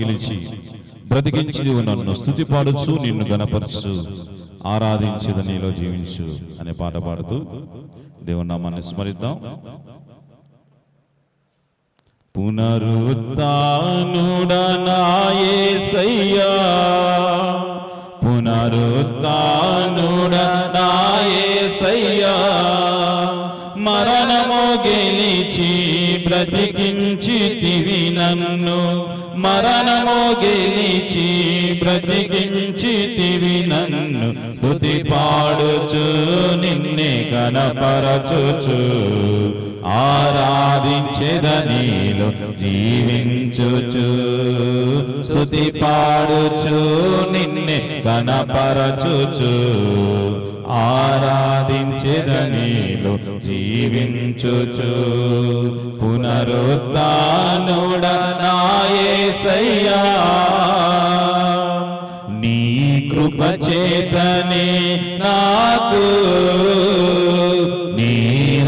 గెలిచి బ్రతికించి నన్ను స్తుతి పాడుచు నిన్ను గణపరచు ఆరాధించదు నీలో జీవించు అనే పాట పాడుతూ దేవుని నామాన్ని స్మరిద్దాం. పునరుత్థానుడా నా యేసయ్యా, పునరుత్థానుడా నా యేసయ్యా, మరణము గెలిచి బ్రతికించితివి నన్ను, మరణము గెలిచి బ్రతికించితివి నన్ను, స్తుతి పాడుచు నిన్నే గణపరచుచు ఆరాధించెదనీలో జీవించుచు, స్తుతి పాడుచు నిన్నే గణపరచుచు ఆరాధించెదనీలో జీవించుచు. పునరుత్థానుడా నా యేసయ్యా, నీ కృప చేతనే నాకు నీ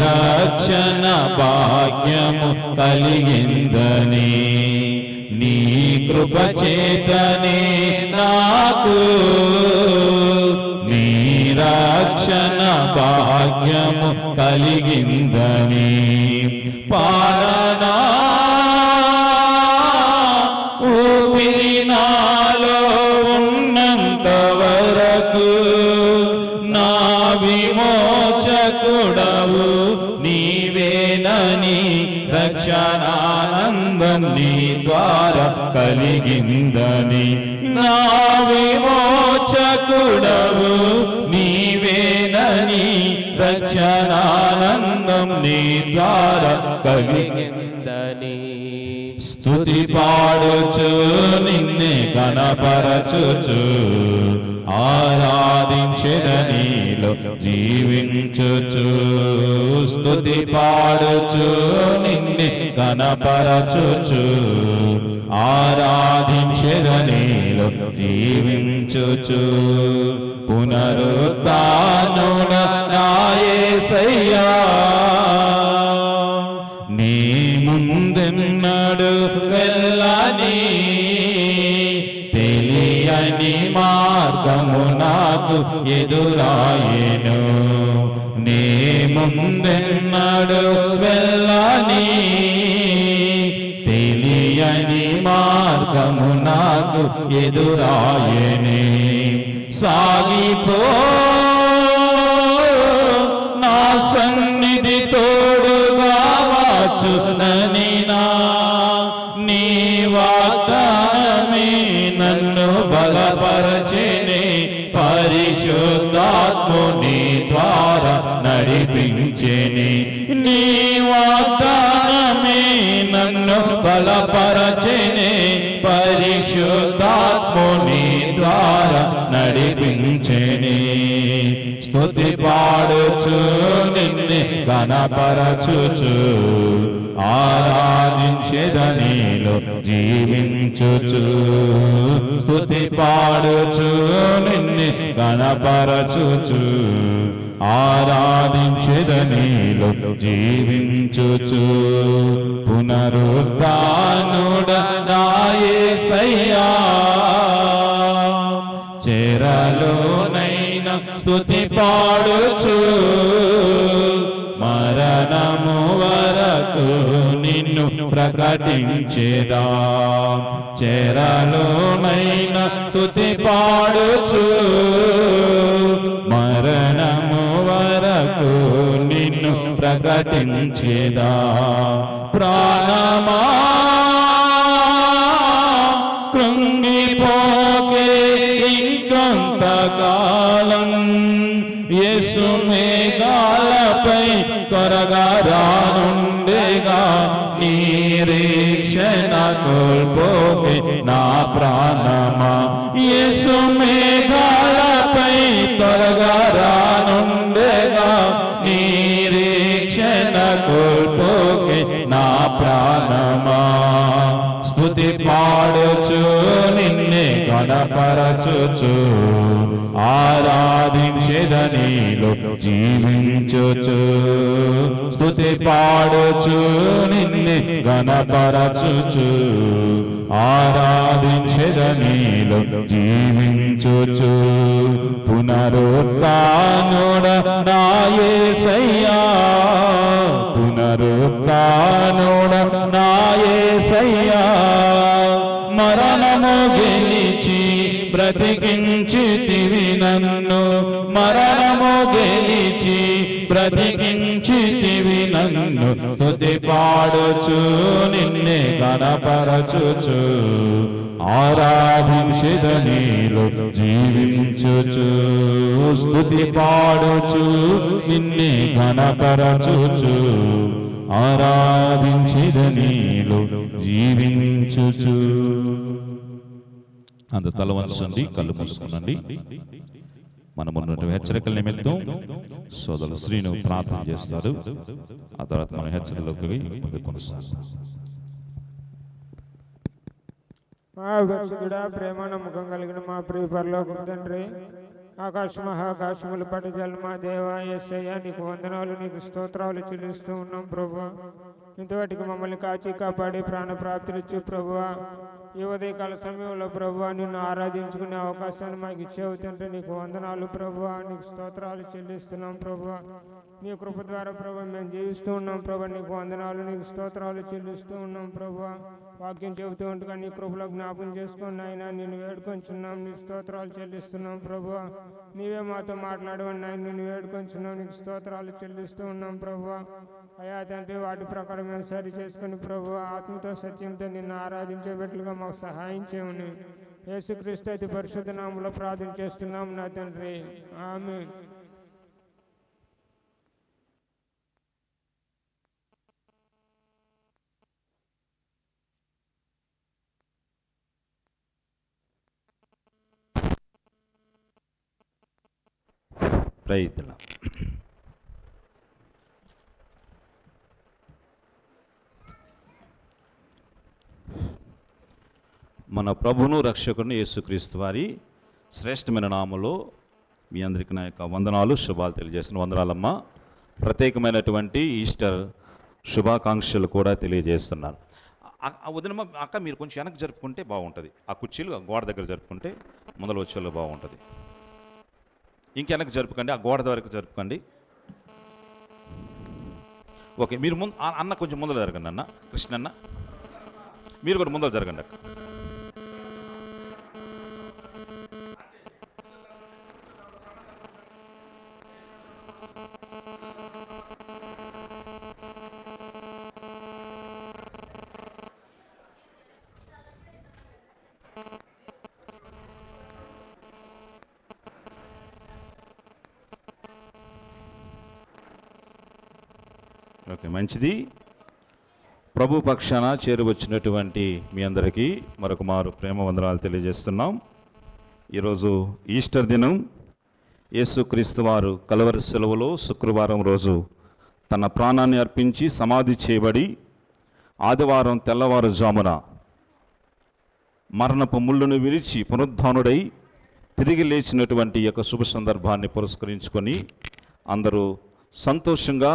రక్షణ భాగ్యము కలిగిందని, నీ కృప చేతనే నాకు నీ రక్షణ భాగ్యము కలిగిందని పాడనా, ఊపిరి నాలో ఉన్నంత వరకు నా విమోచకుడవు నీవేనని రక్షణానందం నీ ద్వారా కలిగిందని, నా విమోచకుడవు నీవేనని రక్షణానందం నీ ద్వారా కలిగిందని, స్తుతి పాడుచు నిన్నే గణపరచుచు ఆరాధించెదనీలో జీవించుచు, స్తుతి పాడుచు నిన్నే గణపరచుచు ఆరాధించెదనీలో జీవించుచు. పునరుత్థానుడా నా యేసయ్యా, నీ ముందెన్నడు వెళ్ళని తెలియని మార్గము నాకు ఎదురాయెను, నీ ముందెన్నడు వెళ్ళని తెలియని మార్గము నాకు ఎదురాయెనే, సాగిపో నా సన్నిధి తోడుగా వచ్చునని నీ వాగ్దానమే నన్ను బలపరచెనే, పరిశుద్ధాత్ముని ద్వారా నడిపించెనే, నీ వాగ్దానమే నన్ను బలపరచెనే, పరిశుద్ధాత్ముని ద్వారా నడిపించెనే, స్తుతి పాడుచు నిన్నే గణపరచుచు ఆరాధించెదనీలో జీవించుచు, స్తుతి పాడుచు నిన్నే గణపరచుచు ఆరాధించెదనీలో జీవించుచు. పునరుత్థానుడా నా యేసయ్యా, చెరలోనైనా స్తుతి పాడుచు మరణము వరకు నిన్ను ప్రకటించేదా, చెరలోనైనా స్తుతి పాడుచు మరణము వరకు నిన్ను ప్రకటించేదా, ప్రాణమా కృంగిపోకే ఇంకొంతకాలం, యేసు మేఘాలపై త్వరగా రానుండేగా, నిరీక్షణ కోల్పోకే నా ప్రాణమా, యేసు మేఘాలపై త్వరగా రానుండేగా, నిరీక్షణ కోల్పోకే నా ప్రాణమా, స్తుతి పాడుచు నిన్నే గణపరచుచు ఆరాధించెద నీలో జీవించుచు స్తుతి పాడుచు నిన్నే గణపరచుచు ఆరాధించెద నీలో జీవించుచు పునరుత్థానుడ నా యేసయ్యా పునరుత్థానుడ నా యేసయ్యా మరణము గెలిచి బ్రతికించితివి నన్ను మరణము గెలిచి బ్రతికించితివి నన్ను స్తుతి పాడుచు నిన్నే గణపరచుచు ఆరాధించెద నీలో జీవించుచు స్తుతి పాడుచు నిన్నే గణపరచుచు ఆరాధించెద నీలో జీవించుచు. అంత తల వంచండి, కళ్ళు మూసుకునండి. మనమున్నటువంటి హెచ్చరికల నిమిత్తం సోదరులు శ్రీను ప్రార్థన చేస్తారు. ఆ తర్వాత మన హెచ్చరికలోకి ముందు కొనసాగుతాం. పరిశుద్ధుడా, ప్రేమ నమ్మకం కలిగిన మా ప్రియ పరలోకపు తండ్రి, ఆకాశ మహాకాశములు పట్టుదల మా దేవా యేసయ్యా, నీకు వందనాలు, నీకు స్తోత్రాలు చెల్లిస్తూ ఉన్నాం ప్రభువా. ఇంతవాటికి మమ్మల్ని కాచి కాపాడి ప్రాణప్రాప్తినిచ్చు ప్రభువా. ఈ ఉదయకాల సమయంలో ప్రభువా నిన్ను ఆరాధించుకునే అవకాశాన్ని మాకు ఇచ్చేవు తండ్రి, నీకు వందనాలు ప్రభువా, నీకు స్తోత్రాలు చెల్లిస్తున్నాం ప్రభువా. నీ కృప ద్వారా ప్రభు మేము జీవిస్తూ ఉన్నాం ప్రభు, నీకు వందనాలు, నీకు స్తోత్రాలు చెల్లిస్తూ ఉన్నాం ప్రభువా. వాక్యం చెబుతూ ఉంటుగా నీ కృపలో జ్ఞాపకం చేసుకుని ఆయన నిన్ను వేడుకొంచున్నాం, నీ స్తోత్రాలు చెల్లిస్తున్నాం ప్రభువా. నీవే మాతో మాట్లాడవని ఆయన నిన్ను వేడుకొంచున్నాం, నీకు స్తోత్రాలు చెల్లిస్తూ ఉన్నాం ప్రభువా. అయా తండ్రి, వాటి ప్రకారం మేము సరి చేసుకుని ప్రభు ఆత్మతో సత్యంతో నిన్ను ఆరాధించే బిడ్డలుగా మాకు సహాయం చేయమని యేసుక్రీస్తు అతి పరిశుద్ధ నామములో ప్రార్థన చేస్తున్నాం నా తండ్రి, ఆమేన్. ప్రయత్నం. మన ప్రభువును రక్షకుని యేసుక్రీస్తు వారి శ్రేష్టమైన నామములో మీ అందరికీ నా యొక్క వందనాలు, శుభాలు తెలియజేసిన వందనాలమ్మ. ప్రత్యేకమైనటువంటి ఈస్టర్ శుభాకాంక్షలు కూడా తెలియజేస్తున్నాను. వదినమ్మ, అక్క మీరు కొంచెం వెనక్కి జరుపుకుంటే బాగుంటుంది. ఆ కుర్చీలు ఆ గోడ దగ్గర జరుపుకుంటే ముందర వచ్చేలో బాగుంటుంది. ఇంకెనక్కి జరుపుకోండి, ఆ గోడ వరకు జరుపుకోండి. ఓకే, మీరు ముందు అన్న కొంచెం ముందర జరగండి. అన్న కృష్ణన్న మీరు కూడా ముందర జరగండి అక్క. ఓకే, మంచిది. ప్రభు పక్షాన చేరువచ్చినటువంటి మీ అందరికీ మరొక మారు ప్రేమ వందనాలు తెలియజేస్తున్నాం. ఈరోజు ఈస్టర్ దినం. యేసుక్రీస్తు వారు కలవరి సెలవులో శుక్రవారం రోజు తన ప్రాణాన్ని అర్పించి సమాధి చేయబడి ఆదివారం తెల్లవారుజామున మరణపు ముళ్ళును విరిచి పునరుద్ధానుడై తిరిగి లేచినటువంటి యొక్క శుభ సందర్భాన్ని పురస్కరించుకొని అందరూ సంతోషంగా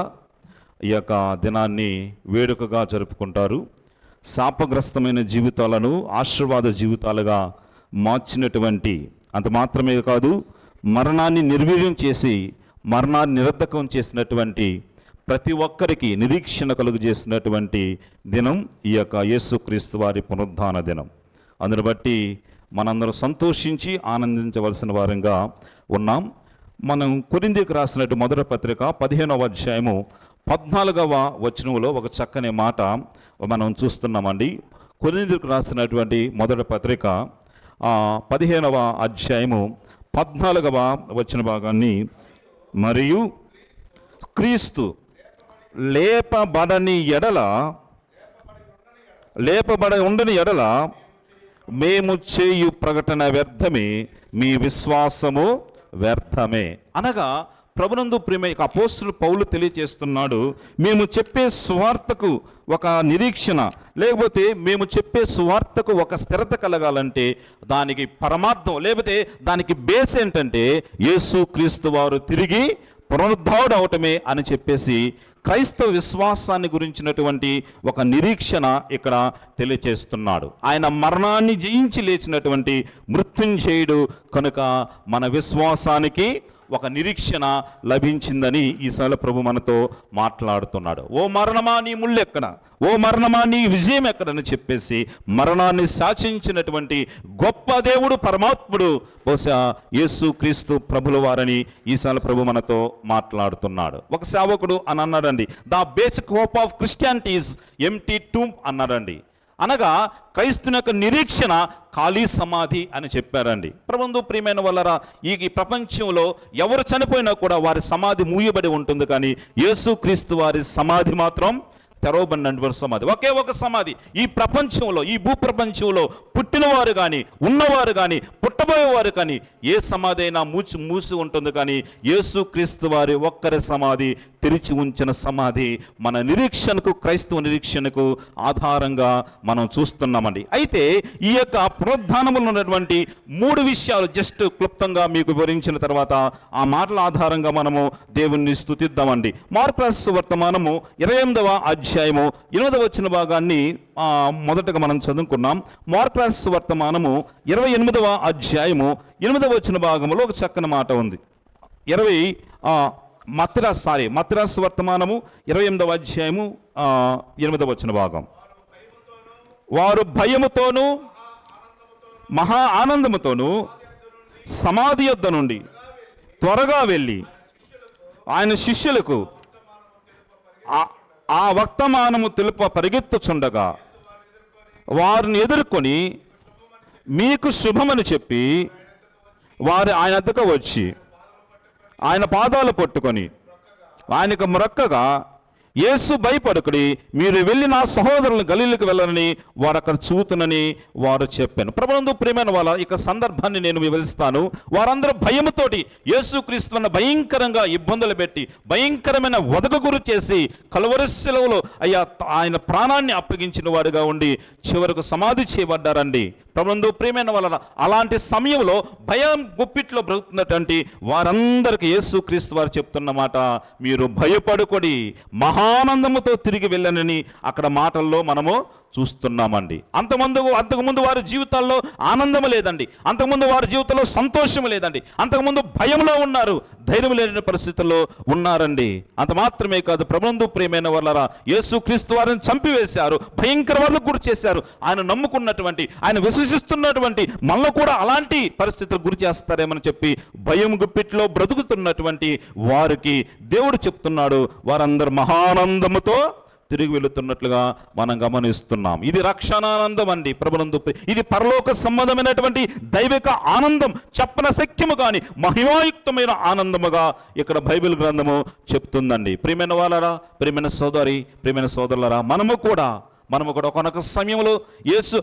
ఈ యొక్క దినాన్ని వేడుకగా జరుపుకుంటారు. శాపగ్రస్తమైన జీవితాలను ఆశీర్వాద జీవితాలుగా మార్చినటువంటి, అంత మాత్రమే కాదు, మరణాన్ని నిర్వీర్యం చేసి మరణాన్ని నిరర్ధకం చేసినటువంటి ప్రతి ఒక్కరికి నిరీక్షణ కలుగు చేసినటువంటి దినం ఈ యొక్క యేసుక్రీస్తు వారి పునరుద్ధాన దినం. అందును బట్టి మనందరం సంతోషించి ఆనందించవలసిన వారంగా ఉన్నాం. మనం కొరింథీయులకు రాసినట్టు మొదటి పత్రిక 15వ అధ్యాయము 14వ వచనంలో ఒక చక్కని మాట మనం చూస్తున్నామండి. కొరింథీయులకు రాసినటువంటి మొదటి పత్రిక 15వ అధ్యాయము 14వ వచన భాగాన్ని, మరియు క్రీస్తు లేపబడి ఉండని ఎడల మేము చేయు ప్రకటన వ్యర్థమే, మీ విశ్వాసము వ్యర్థమే. అనగా ప్రభునందు ప్రేమ అపోస్తలుడు పౌలు తెలియజేస్తున్నాడు, మేము చెప్పే సువార్తకు ఒక నిరీక్షణ, లేకపోతే మేము చెప్పే సువార్తకు ఒక స్థిరత కలగాలంటే దానికి పరమార్థం, లేకపోతే దానికి బేస్ ఏంటంటే యేసు క్రీస్తు వారు తిరిగి పునరుద్ధారుడు అవటమే అని చెప్పేసి క్రైస్తవ విశ్వాసాన్ని గురించినటువంటి ఒక నిరీక్షణ ఇక్కడ తెలియచేస్తున్నాడు. ఆయన మరణాన్ని జయించి లేచినటువంటి మృత్యుంజయుడు కనుక మన విశ్వాసానికి ఒక నిరీక్షణ లభించిందని ఈసారి ప్రభు మనతో మాట్లాడుతున్నాడు. ఓ మరణమా నీ ముళ్ళు ఎక్కడ, ఓ మరణమా నీ విజయం ఎక్కడని చెప్పేసి మరణాన్ని శాసించినటువంటి గొప్ప దేవుడు పరమాత్ముడు బహుశా యేసు క్రీస్తు ప్రభుల వారని ఈసారి ప్రభు మనతో మాట్లాడుతున్నాడు. ఒక సేవకుడు అని అన్నాడండి, the basic hope of Christianity is empty tomb అన్నాడండి. అనగా క్రైస్తుని యొక్క నిరీక్షణ ఖాళీ సమాధి అని చెప్పారండి. ప్రభునందు ప్రియమైన వాళ్ళరా, ఈ ప్రపంచంలో ఎవరు చనిపోయినా కూడా వారి సమాధి మూయబడి ఉంటుంది, కానీ యేసు క్రీస్తు వారి సమాధి మాత్రం తెరవబడినటువంటి సమాధి, ఒకే ఒక సమాధి. ఈ ప్రపంచంలో, ఈ భూప్రపంచంలో పుట్టినవారు కానీ, ఉన్నవారు కానీ, పుట్టబోయేవారు కానీ ఏ సమాధి అయినా మూసి ఉంటుంది, కానీ యేసు క్రీస్తు వారి ఒక్కరి సమాధి తెరిచి ఉంచిన సమాధి మన నిరీక్షణకు, క్రైస్తవ నిరీక్షణకు ఆధారంగా మనం చూస్తున్నామండి. అయితే ఈ యొక్క పునరుద్ధానములో ఉన్నటువంటి 3 విషయాలు జస్ట్ క్లుప్తంగా మీకు వివరించిన తర్వాత ఆ మాటల ఆధారంగా మనము దేవుణ్ణి స్తుతిద్దామండి. మార్కు రాసిన వర్తమానము 28వ అధ్యాయము 8వ వచన భాగాన్ని మొదటగా మనం చదువుకున్నాం. మార్కు రాసిన వర్తమానము 28వ అధ్యాయము 8వ వచన భాగంలో ఒక చక్కని మాట ఉంది. మత్తయి వర్తమానము 28వ అధ్యాయము 8వ వచన భాగం. వారు భయముతోనూ మహా ఆనందముతోనూ సమాధి యొద్ద నుండి త్వరగా వెళ్ళి ఆయన శిష్యులకు ఆ వర్తమానము తెలుప పరిగెత్తుచుండగా వారిని ఎదుర్కొని మీకు శుభమని చెప్పి వారు ఆయన వద్దకు వచ్చి ఆయన పాదాలు పట్టుకొని ఆయనకు మొరక్కగా, యేసు భయపడకుడి, మీరు వెళ్ళి నా సహోదరులను గలీలకు వెళ్ళనని వారు అక్కడ చూతునని వారు చెప్పాను. ప్రభునందు ప్రియమైన వాళ్ళ ఇక సందర్భాన్ని నేను వివరిస్తాను. వారందరూ భయముతోటి యేసుక్రీస్తును భయంకరంగా ఇబ్బందులు పెట్టి భయంకరమైన వదకు గురి చేసి కలువరి శిలువలో ఆయన ప్రాణాన్ని అప్పగించిన వాడుగా ఉండి చివరకు సమాధి చేయబడ్డారండి. ప్రభునందు ప్రియమైన వాళ్ళ అలాంటి సమయంలో భయం గుప్పిట్లో బ్రతుకుతున్నటువంటి వారందరికీ యేసుక్రీస్తు వారు చెప్తున్న మాట, మీరు భయపడుకొడి, మహానందముతో తిరిగి వెళ్ళనని అక్కడ మాటల్లో మనము చూస్తున్నామండి. అంతకుముందు వారి జీవితాల్లో ఆనందము లేదండి, అంతకుముందు వారి జీవితంలో సంతోషము లేదండి, అంతకుముందు భయంలో ఉన్నారు, ధైర్యం లేని పరిస్థితుల్లో ఉన్నారండి. అంత మాత్రమే కాదు, ప్రభునందు ప్రియమైన వాళ్ళరా, యేసుక్రీస్తు వారిని చంపివేశారు, భయంకర వాళ్ళకు గురి చేశారు. ఆయన నమ్ముకున్నటువంటి, ఆయన విశ్వసిస్తున్నటువంటి మనలో కూడా అలాంటి పరిస్థితులు గురి చేస్తారేమని చెప్పి భయం గుప్పిట్లో బ్రతుకుతున్నటువంటి వారికి దేవుడు చెప్తున్నాడు, వారందరూ మహానందముతో తిరిగి వెళుతున్నట్లుగా మనం గమనిస్తున్నాం. ఇది రక్షణానందం అండి. ప్రభునందు ఇది పరలోక సంబంధమైనటువంటి దైవిక ఆనందం, చెప్పన శక్యము కానీ మహిమాయుక్తమైన ఆనందముగా ఇక్కడ బైబిల్ గ్రంథము చెప్తుందండి. ప్రియమైన వాళ్ళరా, ప్రియమైన సోదరి, ప్రియమైన సోదరులరా, మనము కూడా ఒకనొక సమయంలో యేసు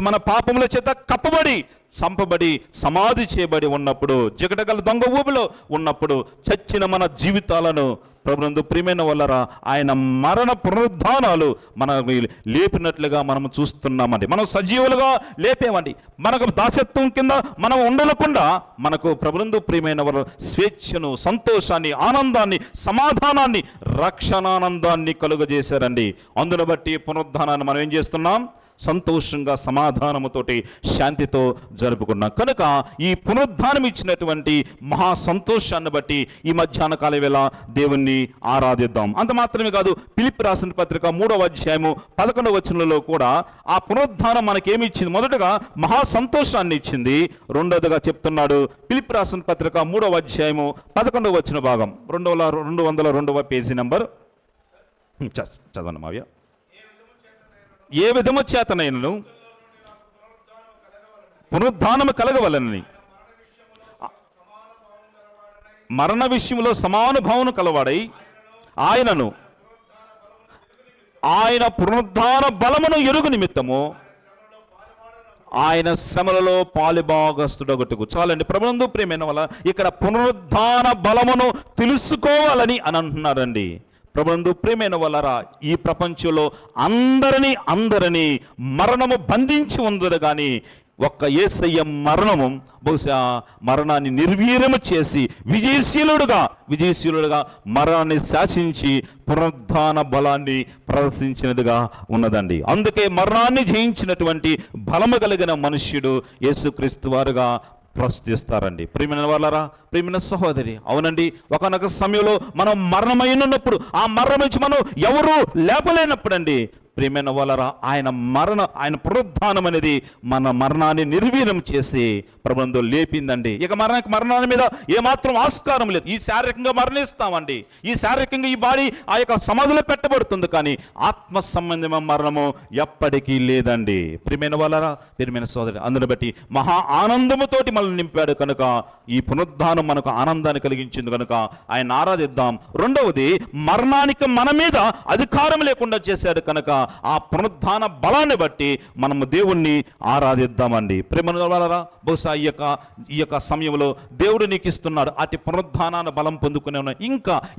మన పాపముల చేత కప్పబడి చంపబడి సమాధి చేయబడి ఉన్నప్పుడు, జగడగల దొంగ ఊబిలో ఉన్నప్పుడు చచ్చిన మన జీవితాలను ప్రభునందు ప్రియమైన వాళ్ళరా ఆయన మరణ పునరుద్ధానాలు మనకు లేపినట్లుగా మనం చూస్తున్నామండి. మనం సజీవులుగా లేపేమండి. మనకు దాసత్వం కింద మనం ఉండకుండా మనకు ప్రభునందు ప్రియమైన వాళ్ళ స్వేచ్ఛను, సంతోషాన్ని, ఆనందాన్ని, సమాధానాన్ని, రక్షణానందాన్ని కలుగజేశారండి. అందును బట్టి పునరుద్ధానాన్ని మనం ఏం చేస్తున్నాం? సంతోషంగా, సమాధానముతోటి, శాంతితో జరుపుకున్నాం. కనుక ఈ పునరుద్ధానం ఇచ్చినటువంటి మహా సంతోషాన్ని బట్టి ఈ మధ్యాహ్న కాల వేళ దేవుణ్ణి ఆరాధిద్దాం. అంత మాత్రమే కాదు, ఫిలిప్పీ రాసిన పత్రిక 3వ అధ్యాయము 11వ వచనంలో కూడా ఆ పునరుద్ధానం మనకేమి ఇచ్చింది? మొదటగా మహా సంతోషాన్ని ఇచ్చింది. రెండోదిగా చెప్తున్నాడు, ఫిలిప్పీ రాసిన పత్రిక 3వ అధ్యాయము 11వ వచన భాగం, 202వ పేజీ నంబర్ చదవండి మావ్య. ఏ విధము చేతనైనను పునరుద్ధానము కలగవలనని, మరణ విషయంలో సమానుభావము కలవాడై ఆయన పునరుద్ధాన బలమును ఎరుగు నిమిత్తము ఆయన శ్రమలలో పాలుభాగస్తుడొకటుకు. చాలండి. ప్రభునందు ప్రియమైన వల్ల ఇక్కడ పునరుద్ధాన బలమును తెలుసుకోవాలని అని అంటున్నారండి. ప్రభునందు ప్రియమైన వలరా, ఈ ప్రపంచంలో అందరినీ మరణము బంధించి ఉందరు కానీ ఒక్క యేసయ్య మరణము బహుశా మరణాన్ని నిర్వీర్యము చేసి విజయశీలుడుగా మరణాన్ని శాసించి పునరుద్ధాన బలాన్ని ప్రదర్శించినదిగా ఉన్నదండి. అందుకే మరణాన్ని జయించినటువంటి బలము కలిగిన మనుష్యుడు యేసుక్రీస్తు వారుగా ప్రస్తుతిస్తారండి. ప్రియమైన వాళ్ళరా, ప్రియమైన సహోదరి, అవునండి, ఒకనొక సమయంలో మనం మరణమైనప్పుడు ఆ మరణం నుంచి మనం ఎవరు లేపలేనప్పుడు అండి, ప్రియమైన వాళ్ళరా, ఆయన పునరుద్ధానం అనేది మన మరణాన్ని నిర్వీర్యం చేసి ప్రభువుతో లేపిందండి. ఇక మరణాన్ని మీద ఏమాత్రం ఆస్కారం లేదు. ఈ శారీరకంగా మరణిస్తామండి, ఈ శారీరకంగా ఈ బాడీ ఆ యొక్క సమాధిలో పెట్టబడుతుంది, కానీ ఆత్మ సంబంధమైన మరణము ఎప్పటికీ లేదండి. ప్రియమైన వాళ్ళరా, ప్రియమైన సోదరి, అందుని బట్టి మహా ఆనందముతోటి మనల్ని నింపాడు కనుక ఈ పునరుద్ధానం మనకు ఆనందాన్ని కలిగించింది కనుక ఆయన ఆరాధిద్దాం. రెండవది, మరణానికి మన మీద అధికారం లేకుండా చేశాడు కనుక ఆ పునరుద్ధాన బలాన్ని బట్టి మనము దేవుణ్ణి ఆరాధిద్దామండి. ప్రేమ వాళ్ళరా, బహుశా ఈ యొక్క సమయంలో దేవుడు నీకు ఇస్తున్నాడు అతి పునరుద్ధానాన్ని బలం పొందుకునే ఉన్నాయి.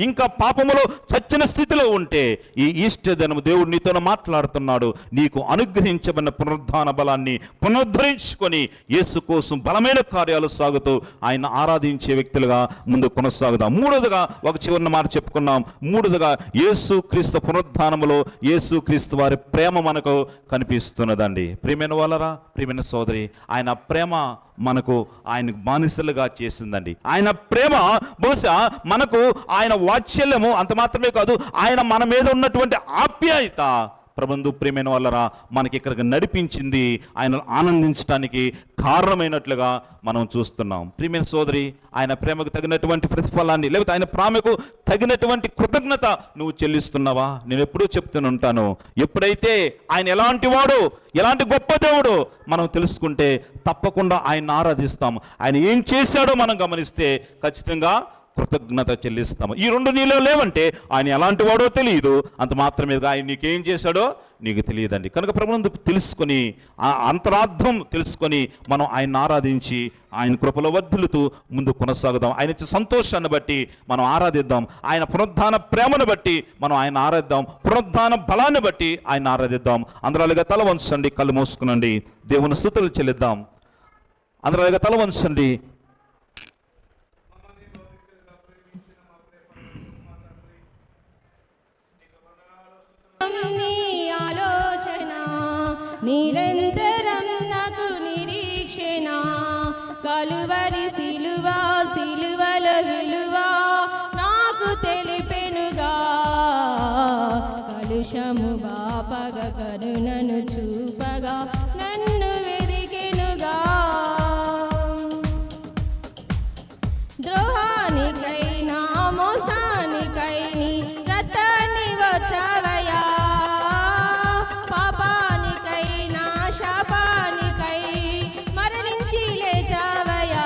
ఇంకా పాపములో చచ్చిన స్థితిలో ఉంటే ఈ ఈస్టర్ దినం దేవుడు నీతో మాట్లాడుతున్నాడు. నీకు అనుగ్రహించబడిన పునరుద్ధాన బలాన్ని పునరుద్ధరించుకొని యేసు కోసం బలమైన కార్యాలు సాగుతూ ఆయన ఆరాధించే వ్యక్తులుగా ముందు కొనసాగుదాం. మూడోదిగా ఒక చివరిన మాట చెప్పుకున్నాం. మూడోదిగా యేసు క్రీస్తు పునరుద్ధానములో యేసు క్రీస్తు వారి ప్రేమ మనకు కనిపిస్తున్నదండి. ప్రియమైన వాళ్ళరా, ప్రియమైన సోదరి, ఆయన ప్రేమ మనకు ఆయనకు బానిసలుగా చేసిందండి. ఆయన ప్రేమ బహుశా మనకు ఆయన వాత్సల్యము అంత మాత్రమే కాదు, ఆయన మన మీద ఉన్నటువంటి ఆప్యాయత ప్రభువు ప్రియమైన వాళ్ళరా మనకి ఇక్కడికి నడిపించింది, ఆయన ఆనందించడానికి కారణమైనట్లుగా మనం చూస్తున్నాం. ప్రియమైన సోదరి, ఆయన ప్రేమకు తగినటువంటి ప్రతిఫలాన్ని లేకపోతే ఆయన ప్రేమకు తగినటువంటి కృతజ్ఞత నువ్వు చెల్లిస్తున్నావా? నేను ఎప్పుడూ చెప్తూనే ఎప్పుడైతే ఆయన ఎలాంటి వాడు, ఎలాంటి గొప్ప దేవుడు మనం తెలుసుకుంటే తప్పకుండా ఆయన ఆరాధిస్తాం. ఆయన ఏం చేశాడో మనం గమనిస్తే ఖచ్చితంగా కృతజ్ఞత చెల్లిస్తాము. ఈ రెండు నీలో లేవంటే ఆయన ఎలాంటి వాడో తెలియదు, అంత మాత్రమే ఆయన నీకేం చేశాడో నీకు తెలియదండి. కనుక ప్రభువును తెలుసుకొని ఆ అంతరార్థం తెలుసుకొని మనం ఆయన ఆరాధించి ఆయన కృపలో వర్ధిల్లుతూ ముందు కొనసాగుదాం. ఆయన ఇచ్చే సంతోషాన్ని బట్టి మనం ఆరాధిద్దాం. ఆయన పునరుద్ధాన ప్రేమను బట్టి మనం ఆయన ఆరాధిద్దాం. పునరుద్ధాన బలాన్ని బట్టి ఆయన ఆరాధిద్దాం. అందరాలుగా తల వంచండి, కళ్ళు మూసుకునండి, దేవుని స్తుతులు చెల్లిద్దాం. అందరాలుగా తల వంచండి. నీ ఆలోచన నిరంతరం నాకు నిరీక్షణ, కలువరి సిలువల విలువ నాకు తెలిపెనుగా, కలుషము బాపగ కరుణను చూపగా నన్ను వెదికెనుగా, ద్రోహానికైనా మోసానికై నీ రక్తాన్ని వచ్చావయ్యా, పాపానికైనా శాపానికై మరణించి లేచావయ్యా,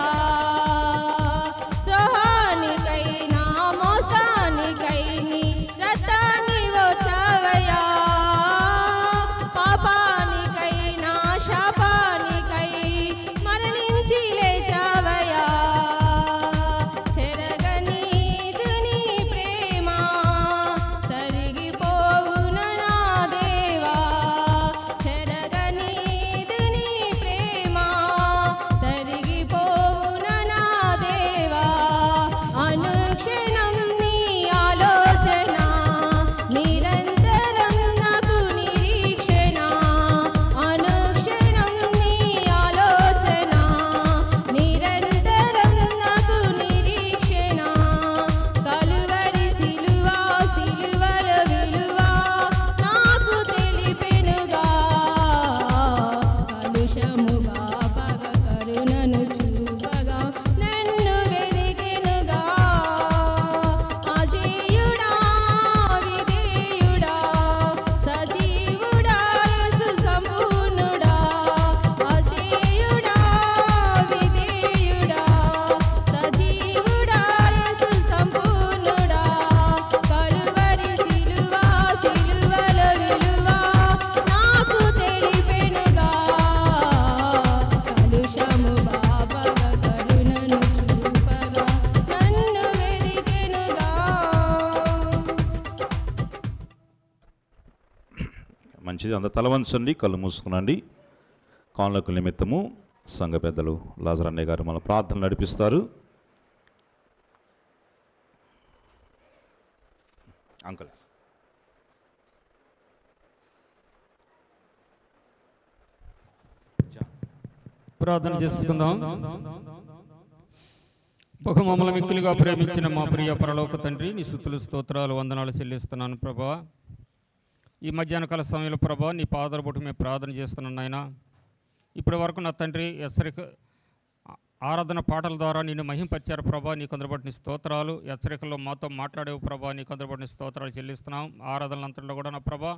మంచిది. అంత తల వంచండి, కళ్ళు మూసుకునండి. కానుకల నిమిత్తము సంఘ పెద్దలు లాజర్ అన్నయ్య గారు మన ప్రార్థన నడిపిస్తారు. అంకుల్ ప్రార్థన చేసుకుందాం. బహు మమ్మల్ని మిక్కులుగా ప్రేమించిన మా ప్రియ పరలోక తండ్రి, నీ స్తుతులు స్తోత్రాలు వందనాలు చెల్లిస్తున్నాను ప్రభా. ఈ మధ్యాహ్న కాల సమయంలో ప్రభా నీ పాదాల బొట్టు మేము ప్రార్థన చేస్తున్నాను నాయన. ఇప్పటి వరకు నా తండ్రి హెచ్చరిక ఆరాధన పాటల ద్వారా నిన్ను మహింపరిచారు ప్రభా. నీ కొందరు నీ స్తోత్రాలు. హెచ్చరికల్లో మాతో మాట్లాడేవు ప్రభా. నీ కొందరు నీ స్తోత్రాలు చెల్లిస్తున్నాం. ఆరాధనలంతట్లో కూడా నా ప్రభా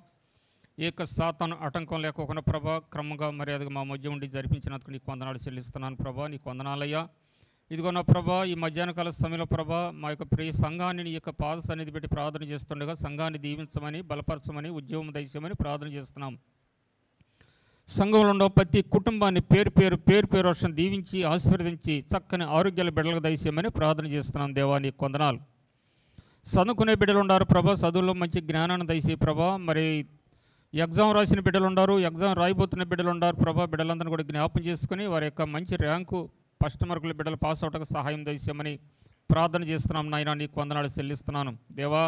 ఏక సాతాను ఆటంకం లేకోకుండా ప్రభా క్రమంగా మర్యాదగా మా మధ్య ఉండి జరిపించినందుకు నీకు వందనాలు చెల్లిస్తున్నాను ప్రభా. నీకు వందనాలయ్యా. ఇదిగో నా ప్రభా ఈ మధ్యాహ్న కాల సమయంలో ప్రభా మా యొక్క ప్రియ సంఘాన్ని నీ యొక్క పాద సన్నిధి పెట్టి ప్రార్థన చేస్తుండగా సంఘాన్ని దీవించమని, బలపరచమని, ఉద్యోగం దయచేయమని ప్రార్థన చేస్తున్నాం. సంఘంలో ఉన్న ప్రతి కుటుంబాన్ని పేరు పేరు వర్షం దీవించి ఆశీర్వదించి చక్కని ఆరోగ్యాల బిడ్డలకు దయచేయమని ప్రార్థన చేస్తున్నాం. దేవా నీకు వందనాలు. చదువుకునే బిడ్డలు ఉన్నారు ప్రభా, చదువుల్లో మంచి జ్ఞానాన్ని దయచేయి ప్రభా. మరి ఎగ్జామ్ రాసిన బిడ్డలు ఉన్నారు, ఎగ్జామ్ రాయిపోతున్న బిడ్డలు ఉన్నారు ప్రభా. బిడ్డలందరినీ కూడా జ్ఞాపం చేసుకుని వారి యొక్క మంచి ర్యాంకు ఫస్ట్ మార్కుల బిడ్డలు పాస్ అవటకు సహాయం దయచేయమని ప్రార్థన చేస్తున్నాం నాయన. నీకు వందనాలు చెల్లిస్తున్నాను దేవా.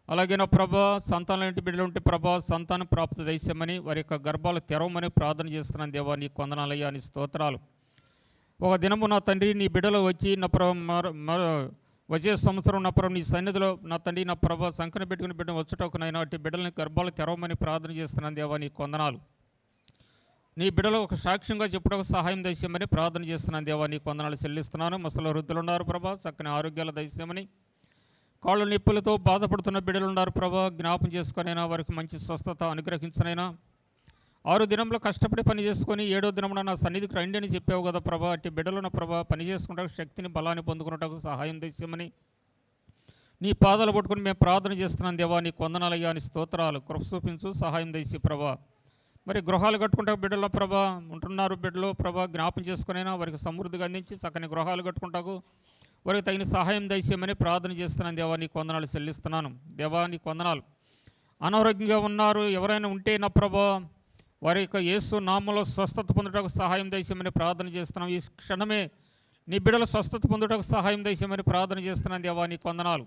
అలాగే నా ప్రభా సంతానం ఇంటి బిడ్డలు ఉంటే ప్రభా సంతాన ప్రాప్తి దయచేయమని, వారి యొక్క గర్భాలు తెరవమని ప్రార్థన చేస్తున్నాను దేవా. నీకు వందనాలయ్యా, నీ స్తోత్రాలు. ఒక దినము నా తండ్రి నీ బిడ్డలు వచ్చి నా వచ్చే సంవత్సరం నా ప్రభు నీ సన్నిధిలో నా తండ్రి నా ప్రభా సంకన పెట్టుకుని బిడ్డ వచ్చటకు నైనా అటు బిడ్డలని గర్భాలు తెరవమని ప్రార్థన చేస్తున్నాను దేవా. నీకు వందనాలు. నీ బిడ్డలు ఒక సాక్ష్యంగా చెప్పుటకు సహాయం దయచేయమని ప్రార్థన చేస్తున్నాను దేవా. నీకు వందనాలు చెల్లిస్తున్నాను. ముసలి వృద్ధులు ఉన్నారు ప్రభా, చక్కని ఆరోగ్యాలు దయచేయమని. కాళ్ళు నొప్పులతో బాధపడుతున్న బిడ్డలు ఉన్నారు ప్రభా, జ్ఞాపం చేసుకునైనా వారికి మంచి స్వస్థత అనుగ్రహించనైనా. 6 దినంలో కష్టపడి పని చేసుకొని 7వ దినమున నా సన్నిధికి రండి అని చెప్పావు కదా ప్రభా. అట్టి బిడ్డలున్న ప్రభా పని చేసుకుంటకు శక్తిని బలాన్ని పొందుకున్నటకు సహాయం దయచేయమని నీ పాదాలు పట్టుకుని మేము ప్రార్థన చేస్తున్నాం దేవా. నీకు వందనాలయ్యా, నీ స్తోత్రాలు. కృప చూపించు, సహాయం దయచి ప్రభా. మరి గృహాలు కట్టుకుంటా బిడ్డల ప్రభా ఉంటున్నారు బిడ్డలు ప్రభా, జ్ఞాపం చేసుకునైనా వారికి సమృద్ధిగా అందించి చక్కని గృహాలు కట్టుకుంటాకు వారికి తగిన సహాయం దయచేయమని ప్రార్థన చేస్తున్నాను దేవా. నీకు వందనాలు చెల్లిస్తున్నాను దేవా. నీకు వందనాలు. అనారోగ్యంగా ఉన్నారు ఎవరైనా ఉంటే నా ప్రభా వారి యొక్క యేసు నామములో స్వస్థత పొందుటకు సహాయం దయచేయమని ప్రార్థన చేస్తున్నాం. ఈ క్షణమే నీ బిడ్డలు స్వస్థత పొందుటకు సహాయం దయచేయమని ప్రార్థన చేస్తున్నాను దేవా. నీకు వందనాలు.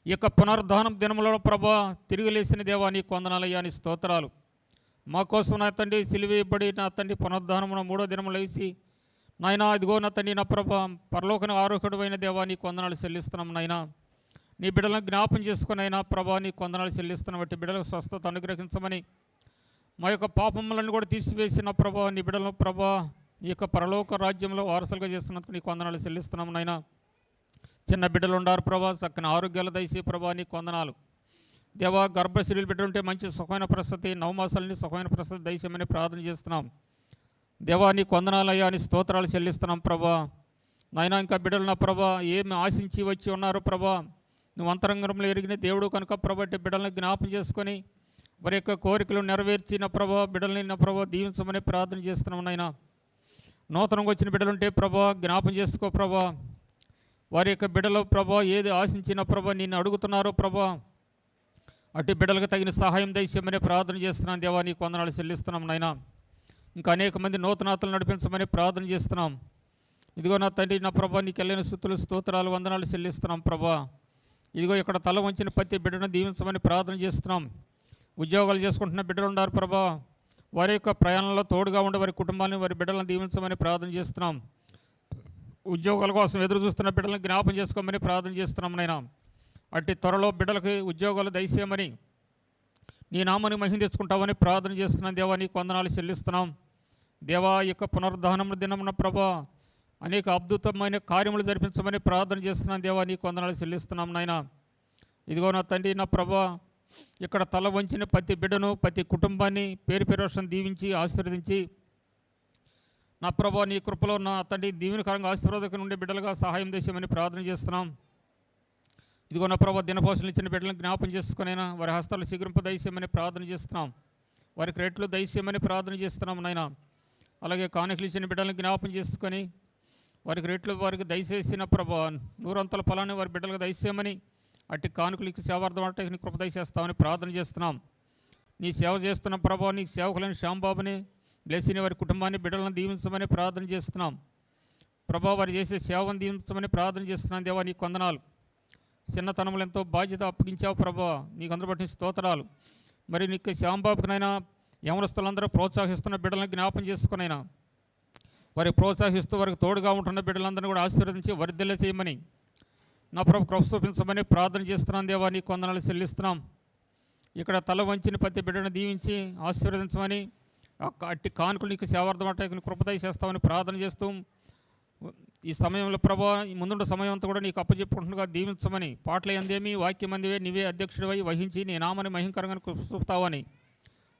ఈ యొక్క పునరుద్ధానం దినములో ప్రభా తిరిగి లేచిన దేవా. నీకు వందనాలయ్యా, నీ స్తోత్రాలు. మా కోసం నా తండ్రి సిలువేయబడి నా తండ్రి పునరుద్ధానమున 3వ దినము లేచి నాయనా ఇదిగో నా తండ్రి నా ప్రభా పరలోకన ఆరోహకుడైన దేవా. నీకు వందనాలు చెల్లిస్తున్నాం నాయనా. నీ బిడ్డలను జ్ఞాపం చేసుకుని అయినా ప్రభా నీకు వందనాలు చెల్లిస్తున్నాం. బట్టి బిడ్డలకు స్వస్థత అనుగ్రహించమని, మా యొక్క పాపములను కూడా తీసివేసిన ప్రభా నీ బిడ్డలను ప్రభా ఈ యొక్క పరలోక రాజ్యంలో వారసులుగా చేస్తున్నందుకు నీకు వందనాలు చెల్లిస్తున్నాం నాయనా. చిన్న బిడ్డలు ఉన్నారు ప్రభా, చక్కని ఆరోగ్యాలు దయచేసి ప్రభా. నీకు వందనాలు దేవా. గర్భశ్రీలు బిడ్డలుంటే మంచి సుఖమైన ప్రసతి, 9 మాసాలని సుఖమైన ప్రసతి దయచేయమని ప్రార్థన చేస్తున్నాం దేవా. నీకు వందనాలయ్యా, నీ స్తోత్రాలు చెల్లిస్తున్నాం ప్రభా. నాయనా ఇంకా బిడ్డలు నా ప్రభా ఏమి ఆశించి వచ్చి ఉన్నారు ప్రభా, నువ్వు అంతరంగంలో ఎరిగిన దేవుడు కనుక ప్రభా బిడ్డలను జ్ఞాపం చేసుకొని వారి యొక్క కోరికలు నెరవేర్చిన ప్రభా బిడ్డలని నా ప్రభా దీవించమని ప్రార్థన చేస్తున్నాం నాయనా. నూతనంగా వచ్చిన బిడ్డలుంటే ప్రభా జ్ఞాపం చేసుకో ప్రభా. వారి యొక్క బిడ్డలు ప్రభా ఏది ఆశించిన ప్రభా నిన్ను అడుగుతున్నారో ప్రభా అటు బిడ్డలకు తగిన సహాయం దయచేయమని ప్రార్థన చేస్తున్నాం దేవా. నీకు వందనాలు చెల్లిస్తున్నాం నాయనా. ఇంకా అనేక మంది నూతనాతలు నడిపించమని ప్రార్థన చేస్తున్నాం. ఇదిగో నా తండ్రి నా ప్రభా నీకు వెళ్ళిన స్తుతులు స్తోత్రాలు వందనాలు చెల్లిస్తున్నాం ప్రభా. ఇదిగో ఇక్కడ తల వంచిన ప్రతి బిడ్డను దీవించమని ప్రార్థన చేస్తున్నాం. ఉద్యోగాలు చేసుకుంటున్న బిడ్డలు ఉన్నారు ప్రభా, వారి యొక్క ప్రయాణంలో తోడుగా ఉండే వారి కుటుంబాన్ని వారి బిడ్డలను దీవించమని ప్రార్థన చేస్తున్నాం. ఉద్యోగాల కోసం ఎదురు చూస్తున్న బిడ్డలను జ్ఞాపం చేసుకోమని ప్రార్థన చేస్తున్నాం నైనా. అట్టి త్వరలో బిడ్డలకి ఉద్యోగాలు దయచేయమని, నీ నామాన్ని మహిమ తెచ్చుకుంటామని ప్రార్థన చేస్తున్నాం దేవా. నీకు వందనాలు చెల్లిస్తున్నాం దేవా. ఈ యొక్క పునరుద్ధానం దినమున ప్రభా అనేక అద్భుతమైన కార్యములు జరిపించమని ప్రార్థన చేస్తున్నాం దేవా. నీకు వందనాలు చెల్లిస్తున్నాం నాయన. ఇదిగో నా తండ్రి నా ప్రభా ఇక్కడ తల వంచిన ప్రతి బిడ్డను ప్రతి కుటుంబాన్ని పేరు దీవించి ఆశీర్వదించి నా ప్రభా నీ కృపలో నా తండ్రి దీవెనకరంగా ఆశీర్వాదక నుండి బిడ్డలుగా సహాయం చేసేమని ప్రార్థన చేస్తున్నాం. ఇదిగో నా ప్రభా దినపోషణలు ఇచ్చిన బిడ్డలను జ్ఞాపం చేసుకునైనా వారి హస్తాలు శీఘ్రింపు దయచేయమని ప్రార్థన చేస్తున్నాం. వారికి రేట్లు దయచేయమని ప్రార్థన చేస్తున్నాం నాయన. అలాగే కానుకలు ఇచ్చిన బిడ్డలను జ్ఞాపం చేసుకొని వారికి రేట్లు వారికి దయచేసిన ప్రభా 100 ఫలాన్ని వారి బిడ్డలకు దయచేయమని, అట్టి కానుకలకి సేవార్థం అంటే కృప దయచేస్తామని ప్రార్థన చేస్తున్నాం. నీ సేవ చేస్తున్న ప్రభావ నీ సేవకులైన శ్యాంబాబుని బ్లెస్సిని వారి కుటుంబాన్ని బిడ్డలను దీవించమని ప్రార్థన చేస్తున్నాం ప్రభావ వారు చేసే సేవను దీవించమని ప్రార్థన చేస్తున్నాం దేవా నీకు వందనాలు చిన్నతనములు ఎంతో బాధ్యత అప్పగించావు ప్రభావ నీకు అందరూ బట్టి స్తోత్రాలు మరి నీకు శ్యాంబాబుకునైనా యవనస్తులందరూ ప్రోత్సహిస్తున్న బిడ్డలను జ్ఞాపం చేసుకునైనా వారికి ప్రోత్సహిస్తూ వారికి తోడుగా ఉంటున్న బిడ్డలందరినీ కూడా ఆశీర్వదించి వర్ధిల్ల చేయమని నా ప్రభు కృప చూపించమని ప్రార్థన చేస్తున్నాం దేవా నీకు వందనాలు చెల్లిస్తున్నాం ఇక్కడ తల వంచిన ప్రతి బిడ్డను దీవించి ఆశీర్వదించమని అట్టి కానుకలు నీకు సేవార్థం అంటే కృపదయ చేస్తామని ప్రార్థన చేస్తూ ఈ సమయంలో ప్రభా ముందున్న సమయం అంతా కూడా నీకు అప్పచెప్పుకుంటుగా దీవించమని పాటలు అందేమి వాక్యం అందివే నీవే అధ్యక్షుడివై వహించి నీ నామని మహింకరంగా చూపుతావని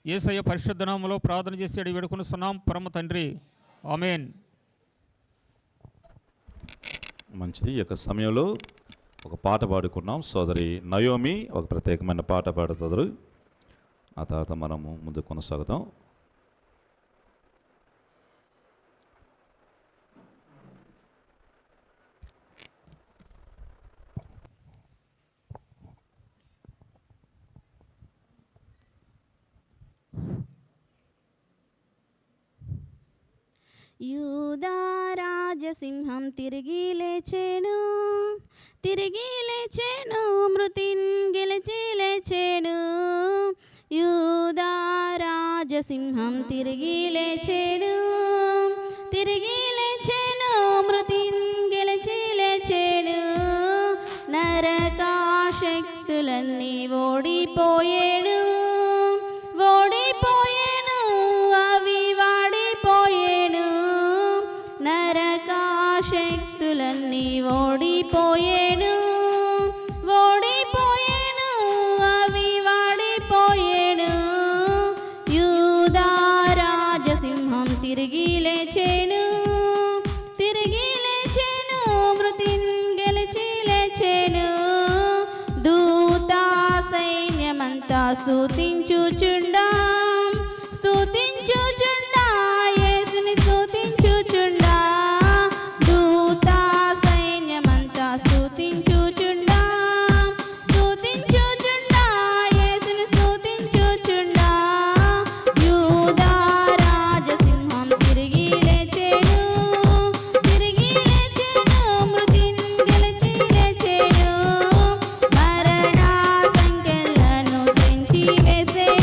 యేసయ్య పరిశుద్ధ నామములో ప్రార్థన చేసి వేడుకొనుస్తున్నాం పరమ తండ్రి ఆమేన్. మంచిది. ఈ యొక్క సమయంలో ఒక పాట పాడుకున్నాం. సోదరి నయోమి ఒక ప్రత్యేకమైన పాట పాడుతారు. ఆ తర్వాత మనము ముందు కొనసాగుతాం. యూదా రాజసింహం తిరిగి లేచెను మృతిన్ గెలిచి లేచెను. యూదా రాజసింహం తిరిగి లేచెను మృతిన్ గెలిచి లేచెను. నరకా శక్తులన్నీ ఓడిపోయేను అవి వాడిపోయేను. నరకా శక్తులన్నీ ఓడిపోయేను అవి వాడిపోయేను. యూదా రాజసింహం తిరిగి లేచెను మృతిన్ గెలిచి లేచెను. దూత సైన్యమంతా స్తుతించుచుండా యేసుని స్తుతించుచుండా. దూత సైన్యమంతా స్తుతించుచుండా యేసుని స్తుతించుచుండా. యూదా రాజసింహం తిరిగి లేచెను మృతిన్ గెలిచి లేచెను. మరణ సంకెళ్లను తెంచి వేసెను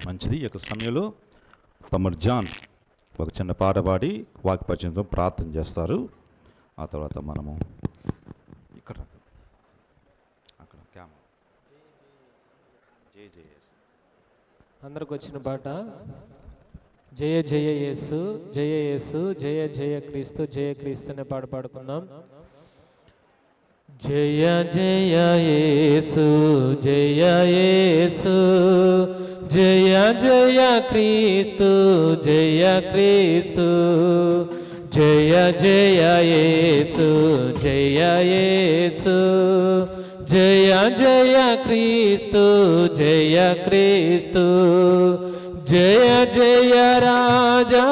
మంచిది. ఈ యొక్క సమయంలో తమ్ముడు జాన్ ఒక చిన్న పాట పాడి వాక్యపరిచయంతో ప్రార్థన చేస్తారు. ఆ తర్వాత మనము ఇక్కడ అక్కడ క్యామ్ జయ జయ అందరికి వచ్చిన పాట జయ జయ యేసు జయ యేసు జయ జయ క్రీస్తు జయ క్రీస్తు అనే పాట పాడుకుందాం. జయ జయ యేసు జయ యేసు జయ జయ క్రీస్తు జయ క్రీస్తు జయ జయ యేసు జయ యేసు జయ జయ క్రీస్తు జయ క్రీస్తు జయ జయ రాజా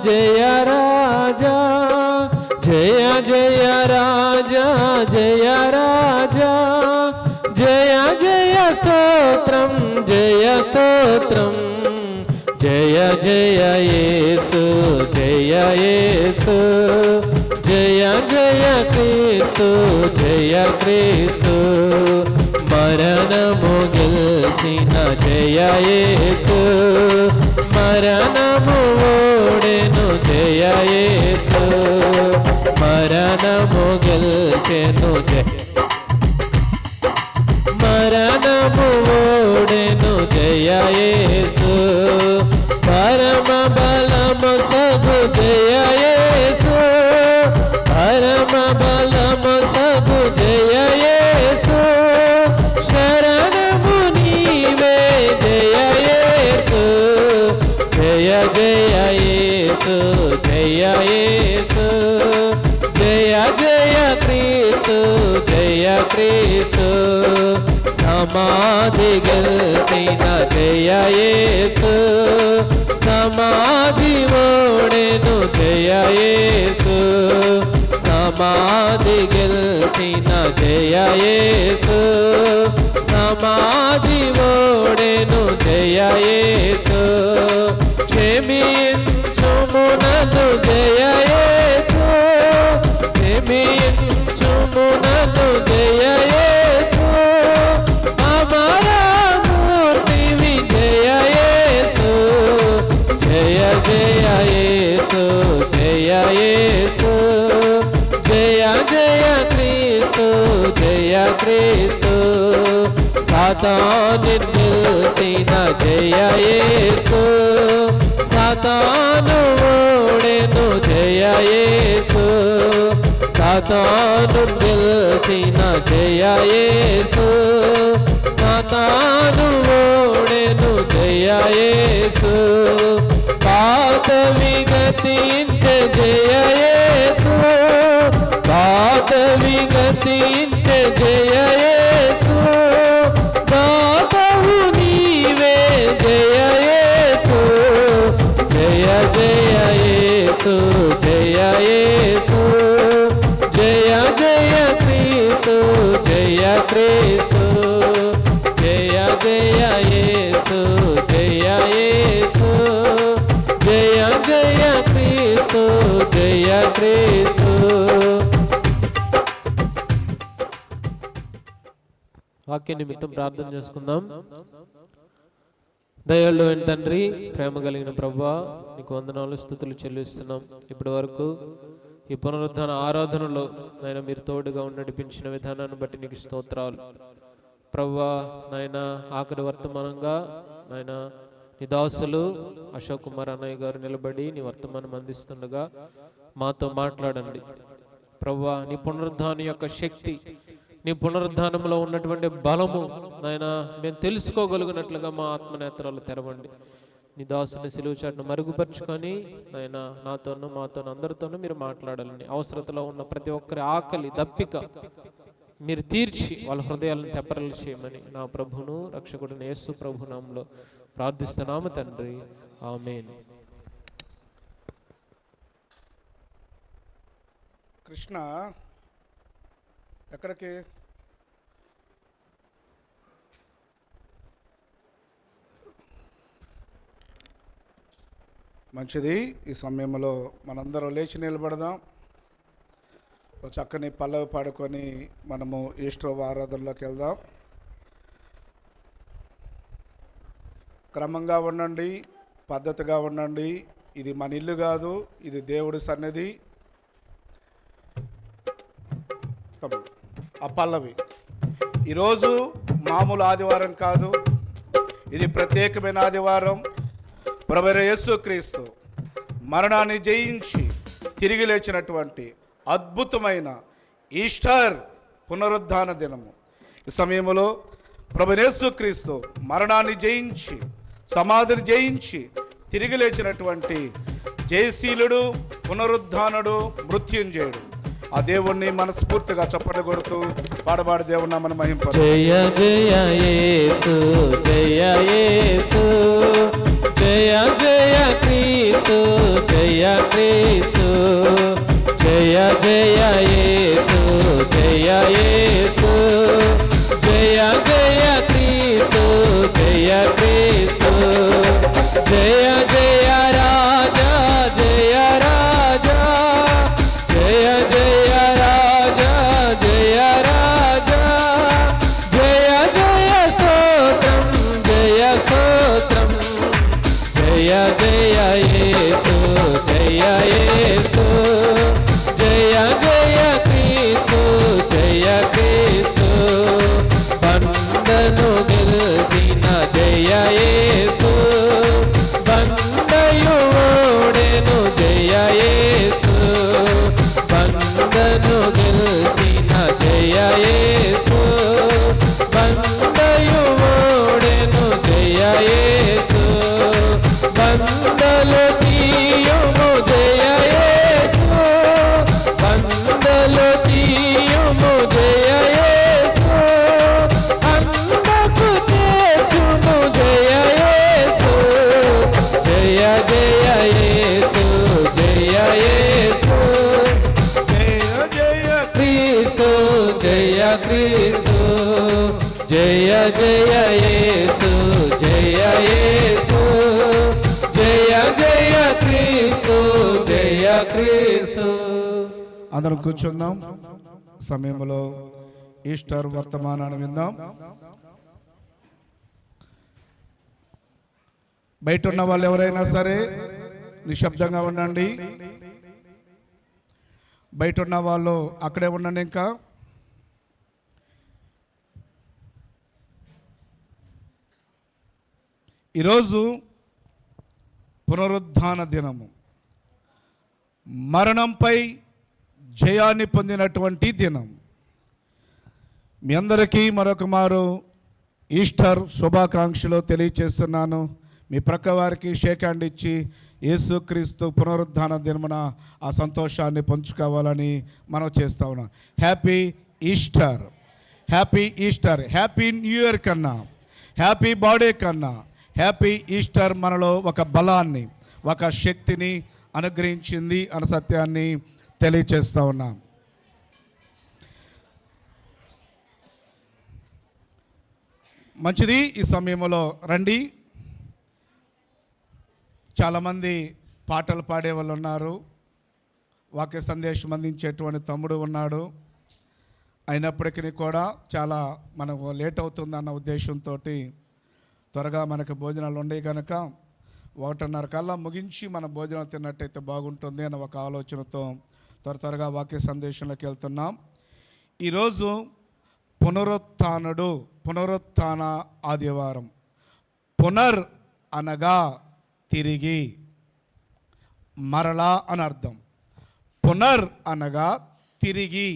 జయ రాజా జయ జయ రాజా జయ రాజా జయ జయ స్తోత్రం జయ స్తోత్రం జయ జయ యేసు జయ యేసు జయ జయ క్రీస్తు జయ క్రీస్తు మరణము గెలిచిన జయ యేసు మరణము ఓడెను జయ యేసు మరణము గెలిచెను మరణము ఓడెను జయ యేసు పరమ బలము సగు జయ యేసు పరమ బలము సగు జయ యేసు శరణము నీవే జయ యేసు జయ జయ యేసు జయ యేసు జయ జయ క్రీస్తు జయ క్రీస్తు సమాధి గెలిచిన జయ యేసు సమాధి ఓడెను జయ యేసు సమాధి గెలిచిన జయ యేసు సమాధి ఓడెను జయ యేసు క్షమించుమునను జయ యేసు క్షమించుమునను జయ యేసు అమరమూర్తివి జయ యేసు జయ జయ యేసు జయ యేసు జయ జయ క్రీస్తు జయ క్రీస్తు సాతాను నిలిచిన జయ యేసు సాతాను ఓడెను జయ యేసు సాతాను నిలిచిన జయ యేసు సాతాను ఓడెను జయ యేసు పాత విగతించే జయ యేసు పాత విగతించే జయ యేసు దాతవు నీవే జయ యేసు జయ జయ యేసు జయ యేసు జయ జయ క్రీస్తు జయ క్రీస్తు జయ జయ యేసు జయ యేసు జయ జయ క్రీస్తు జయ క్రీస్తు. వాక్య నిమిత్తం ప్రార్థన చేసుకుందాం. దయల్లో తండ్రి, ప్రేమ కలిగిన ప్రభువా, నీకు వందనాలు స్తుతులు చెల్లిస్తున్నాం. ఇప్పటి వరకు ఈ పునరుద్ధాన ఆరాధనలో నాయన మీరు తోడుగా ఉండి నడిపించిన విధానాన్ని బట్టి నీకు స్తోత్రాలు ప్రభువా. నాయన ఆఖరి వర్తమానంగా నాయన నీ దాసులు అశోక్ కుమార్ అన్నయ్య గారు నిలబడి నీ వర్తమానం అందిస్తుండగా మాతో మాట్లాడండి ప్రభువా. నీ పునరుద్ధాన యొక్క శక్తి, నీ పునరుద్ధానంలో ఉన్నటువంటి బలము నాయన మేము తెలుసుకోగలిగినట్లుగా మా ఆత్మనేత్రాలు తెరవండి. నీ దాసుని సిలువ చాటును మరుగుపరుచుకొని నాయన నాతోనూ మాతోనూ అందరితోనూ మీరు మాట్లాడాలని, అవసరతలో ఉన్న ప్రతి ఒక్కరి ఆకలి దప్పిక మీరు తీర్చి వాళ్ళ హృదయాలను తెప్పరలు చేయమని నా ప్రభును రక్షకుడిని యేసు ప్రభు నామములో ప్రార్థిస్తున్నాము తండ్రి, ఆమేన్. కృష్ణ ఎక్కడికి? మంచిది. ఈ సమయంలో మనందరం లేచి నిలబడదాం. ఒక చక్కని పల్లవి పాడుకొని మనము ఈస్టర్ ఆరాధనలోకి వెళ్దాం. క్రమంగా ఉండండి, పద్ధతిగా ఉండండి. ఇది మన ఇల్లు కాదు, ఇది దేవుడి సన్నిధి. ఆ పల్లవి ఈరోజు మామూలు ఆదివారం కాదు, ఇది ప్రత్యేకమైన ఆదివారం. ప్రభువైన యేసుక్రీస్తు మరణాన్ని జయించి తిరిగి లేచినటువంటి అద్భుతమైన ఈస్టర్ పునరుద్ధాన దినము. ఈ సమయంలో ప్రభువైన యేసుక్రీస్తు మరణాన్ని జయించి, సమాధిని జయించి తిరిగి లేచినటువంటి జయశీలుడు, పునరుద్ధానుడు, మృత్యుంజయుడు ఆ దేవుణ్ణి మనస్ఫూర్తిగా చప్పట్లు కొడుతూ పాడబాడు దేవుణ్ణి మనం మహింప. జయ జయ యేసు, జయ యేసు, జయ జయ క్రీస్తు, జయ క్రీస్తు, జయ జయ యేసు, జయ యేసు, జయ జయ క్రీస్తు, జయ క్రీస్తు, జయ జయ రాజా, జయ రాజా, జయ జయ రాజా, జయ రాజా, జయ జయ స్తోత్రం, జయ స్తోత్రం, జయ జయ యేసు, జయ యేసు, జయ జయ క్రీస్తు, జయ క్రీస్తు, బండను గెలిచిన జయ యేసు, బండయు ఓడెను జయ యేసు, బండను గెలిచిన జయ యేసు, బండయు ఓడెను జయ యేసు, బండలు తీయుము జయ యేసు, బండలు తీయుము జయ యేసు, అందకు చేర్చుము జయ యేసు, జయ జయ యేసు, జయ యేసు, జయ జయ క్రీస్తు, జయ క్రీస్తు, జయ జయ యేసు, జయ యేసు, జయ జయ క్రీస్తు, జయ క్రీస్తు. అందరం కూర్చుందాం. సమయంలో ఈస్టర్ వర్తమానాన్ని విందాం. బయట ఉన్న వాళ్ళు ఎవరైనా సరే నిశ్శబ్దంగా ఉండండి. బయట ఉన్న వాళ్ళు అక్కడే ఉండండి. ఇంకా ఈరోజు పునరుద్ధాన దినము, మరణంపై జయాన్ని పొందినటువంటి దినం. మీ అందరికీ మరొక మారు ఈస్టర్ శుభాకాంక్షలు తెలియచేస్తున్నాను. మీ ప్రక్క వారికి షేక్ హ్యాండ్ ఇచ్చి యేసుక్రీస్తు పునరుద్ధాన దినమున ఆ సంతోషాన్ని పంచుకోవాలని మనం చేస్తూ ఉన్నాం. Happy Easter, happy Easter. Happy new year కన్నా, హ్యాపీ బర్త్డే కన్నా హ్యాపీ ఈస్టర్ మనలో ఒక బలాన్ని, ఒక శక్తిని అనుగ్రహించింది అన్న సత్యాన్ని తెలియచేస్తూ ఉన్నాం. మంచిది. ఈ సమయంలో రండి. చాలామంది పాటలు పాడే వాళ్ళు ఉన్నారు, వాక్య సందేశం అందించేటువంటి తమ్ముడు ఉన్నాడు. అయినప్పటికీ కూడా చాలా మనకు లేట్ అవుతుందన్న ఉద్దేశంతో త్వరగా మనకు భోజనాలు ఉండేవి కనుక 1:30 కల్లా ముగించి మన భోజనం తిన్నట్టయితే బాగుంటుంది అన్న ఒక ఆలోచనతో త్వరగా వాక్య సందేశంలోకి వెళ్తున్నాం. ఈరోజు పునరుత్థాన ఆదివారం. పునర్ అనగా తిరిగి, మరలా అని అర్థం. పునర్ అనగా తిరిగి,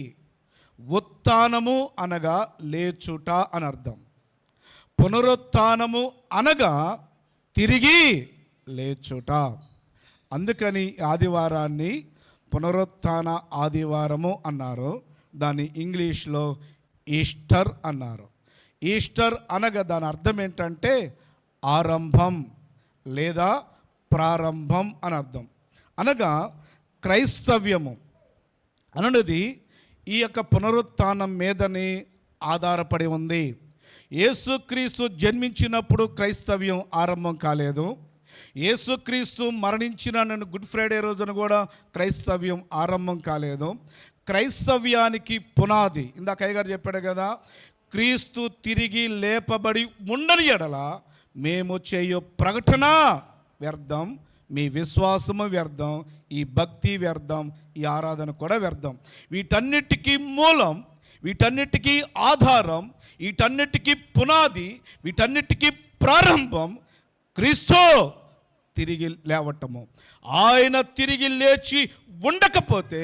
ఉత్థానము అనగా లేచుట అని అర్థం. పునరుత్థానము అనగా తిరిగి లేచుట. అందుకని ఆదివారాన్ని పునరుత్థాన ఆదివారము అన్నారు. దాన్ని ఇంగ్లీష్లో ఈస్టర్ అన్నారు. ఈస్టర్ అనగా దాని అర్థం ఏంటంటే ఆరంభం లేదా ప్రారంభం అని అర్థం. అనగా క్రైస్తవ్యము అన్నది ఈ యొక్క పునరుత్థానం మీదని ఆధారపడి ఉంది. యేసుక్రీస్తు జన్మించినప్పుడు క్రైస్తవ్యం ఆరంభం కాలేదు. యేసుక్రీస్తు మరణించిన గుడ్ ఫ్రైడే రోజున కూడా క్రైస్తవ్యం ఆరంభం కాలేదు. క్రైస్తవ్యానికి పునాది ఇందాక అయ్యగారు చెప్పాడు కదా, క్రీస్తు తిరిగి లేపబడి ఉండని ఎడల మేము చేయు ప్రకటన వ్యర్థం, మీ విశ్వాసము వ్యర్థం, ఈ భక్తి వ్యర్థం, ఈ ఆరాధన కూడా వ్యర్థం. వీటన్నిటికీ మూలం, వీటన్నిటికీ ఆధారం, వీటన్నిటికీ పునాది, వీటన్నిటికీ ప్రారంభం క్రీస్తు తిరిగి లేవటము. ఆయన తిరిగి లేచి ఉండకపోతే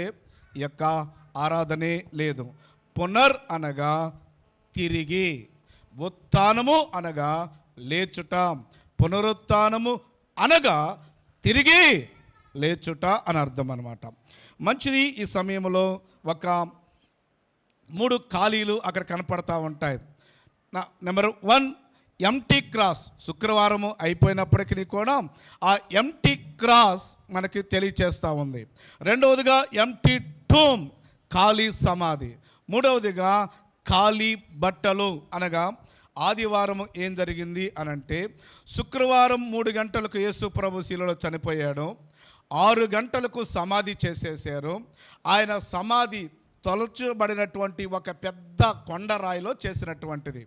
ఈ యొక్క ఆరాధనే లేదు. పునర్ అనగా తిరిగి, ఉత్థానము అనగా లేచుట, పునరుత్థానము అనగా తిరిగి లేచుట అని అర్థం అన్నమాట. మంచిది. ఈ సమయంలో ఒక 3 ఖాళీలు అక్కడ కనపడతా ఉంటాయి. Number 1 empty cross. శుక్రవారము అయిపోయినప్పటికీ కూడా ఆ ఎంటీ క్రాస్ మనకి తెలియచేస్తూ ఉంది. రెండవదిగా ఎంటీ టూమ్, ఖాళీ సమాధి. మూడవదిగా ఖాళీ బట్టలు అనగా ఆదివారం ఏం జరిగింది అనంటే, శుక్రవారం 3 గంటలకు యేసు ప్రభు శిలువలో చనిపోయాడు. 6 గంటలకు సమాధి చేసేసారు. ఆయన సమాధి తొలచబడినటువంటి ఒక పెద్ద కొండరాయిలో చేసినటువంటిది.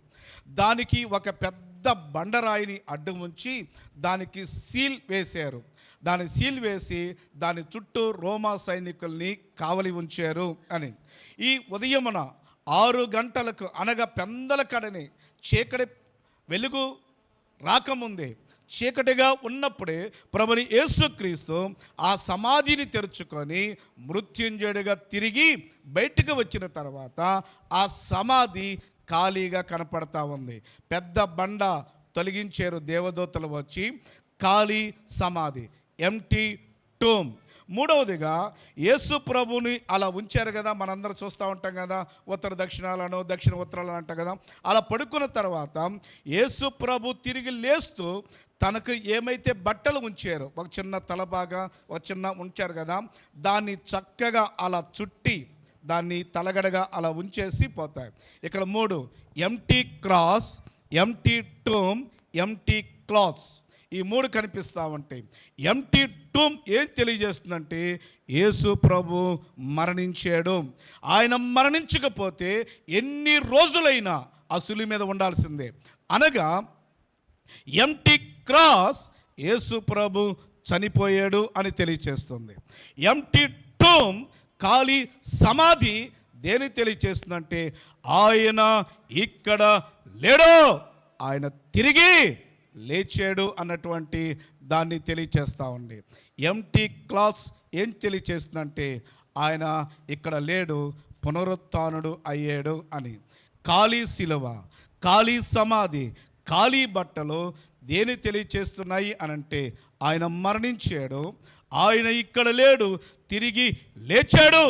దానికి ఒక పెద్ద బండరాయిని అడ్డు ఉంచి దానికి సీల్ వేశారు. దాని సీల్ వేసి దాని చుట్టూ రోమా సైనికుల్ని కావలి ఉంచారు అని. ఈ ఉదయమున 6 గంటలకు అనగా పెందల కడని చీకటి వెలుగు రాకముందే, చీకటిగా ఉన్నప్పుడే ప్రభుని యేసుక్రీస్తు ఆ సమాధిని తెరుచుకొని మృత్యుంజయుడిగా తిరిగి బయటకు వచ్చిన తర్వాత ఆ సమాధి ఖాళీగా కనపడతా ఉంది. పెద్ద బండ తొలగించారు దేవదూతలు వచ్చి. ఖాళీ సమాధి, ఎంటీ టూమ్. మూడవదిగా యేసు ప్రభుని అలా ఉంచారు కదా, మనందరూ చూస్తూ ఉంటాం కదా, ఉత్తర దక్షిణాలను దక్షిణ ఉత్తరాలను అంటాం కదా. అలా పడుకున్న తర్వాత యేసు ప్రభు తిరిగి లేస్తూ తనకు ఏమైతే బట్టలు ఉంచారో, ఒక చిన్న తలబాగా ఒక చిన్న ఉంచారు కదా, దాన్ని చక్కగా అలా చుట్టి దాన్ని తలగడగా అలా ఉంచేసి పోతాయి. ఇక్కడ 3 empty cross, empty tomb, empty clothes, ఈ 3 కనిపిస్తూ ఉంటాయి. ఎంటీ టూమ్ ఏం తెలియజేస్తుందంటే యేసు ప్రభు మరణించాడు. ఆయన మరణించకపోతే ఎన్ని రోజులైనా ఆ శిలువ మీద ఉండాల్సిందే. అనగా ఎంటీ క్రాస్ యేసు ప్రభు చనిపోయాడు అని తెలియచేస్తుంది. ఎంటీ టూమ్, ఖాళీ సమాధి దేని తెలియచేస్తుందంటే ఆయన ఇక్కడ లేడో, ఆయన తిరిగి లేచాడు అన్నటువంటి దాన్ని తెలియచేస్తూ ఉంది. ఎంటీ క్లాత్స్ ఏం తెలియచేస్తుందంటే ఆయన ఇక్కడ లేడు, పునరుత్థానుడు అయ్యాడు అని. ఖాళీ శిలువ, ఖాళీ సమాధి, ఖాళీ బట్టలు దేని తెలియచేస్తున్నాయి అనంటే ఆయన మరణించాడు, ఆయన ఇక్కడ లేడు, తిరిగి లేచాడు.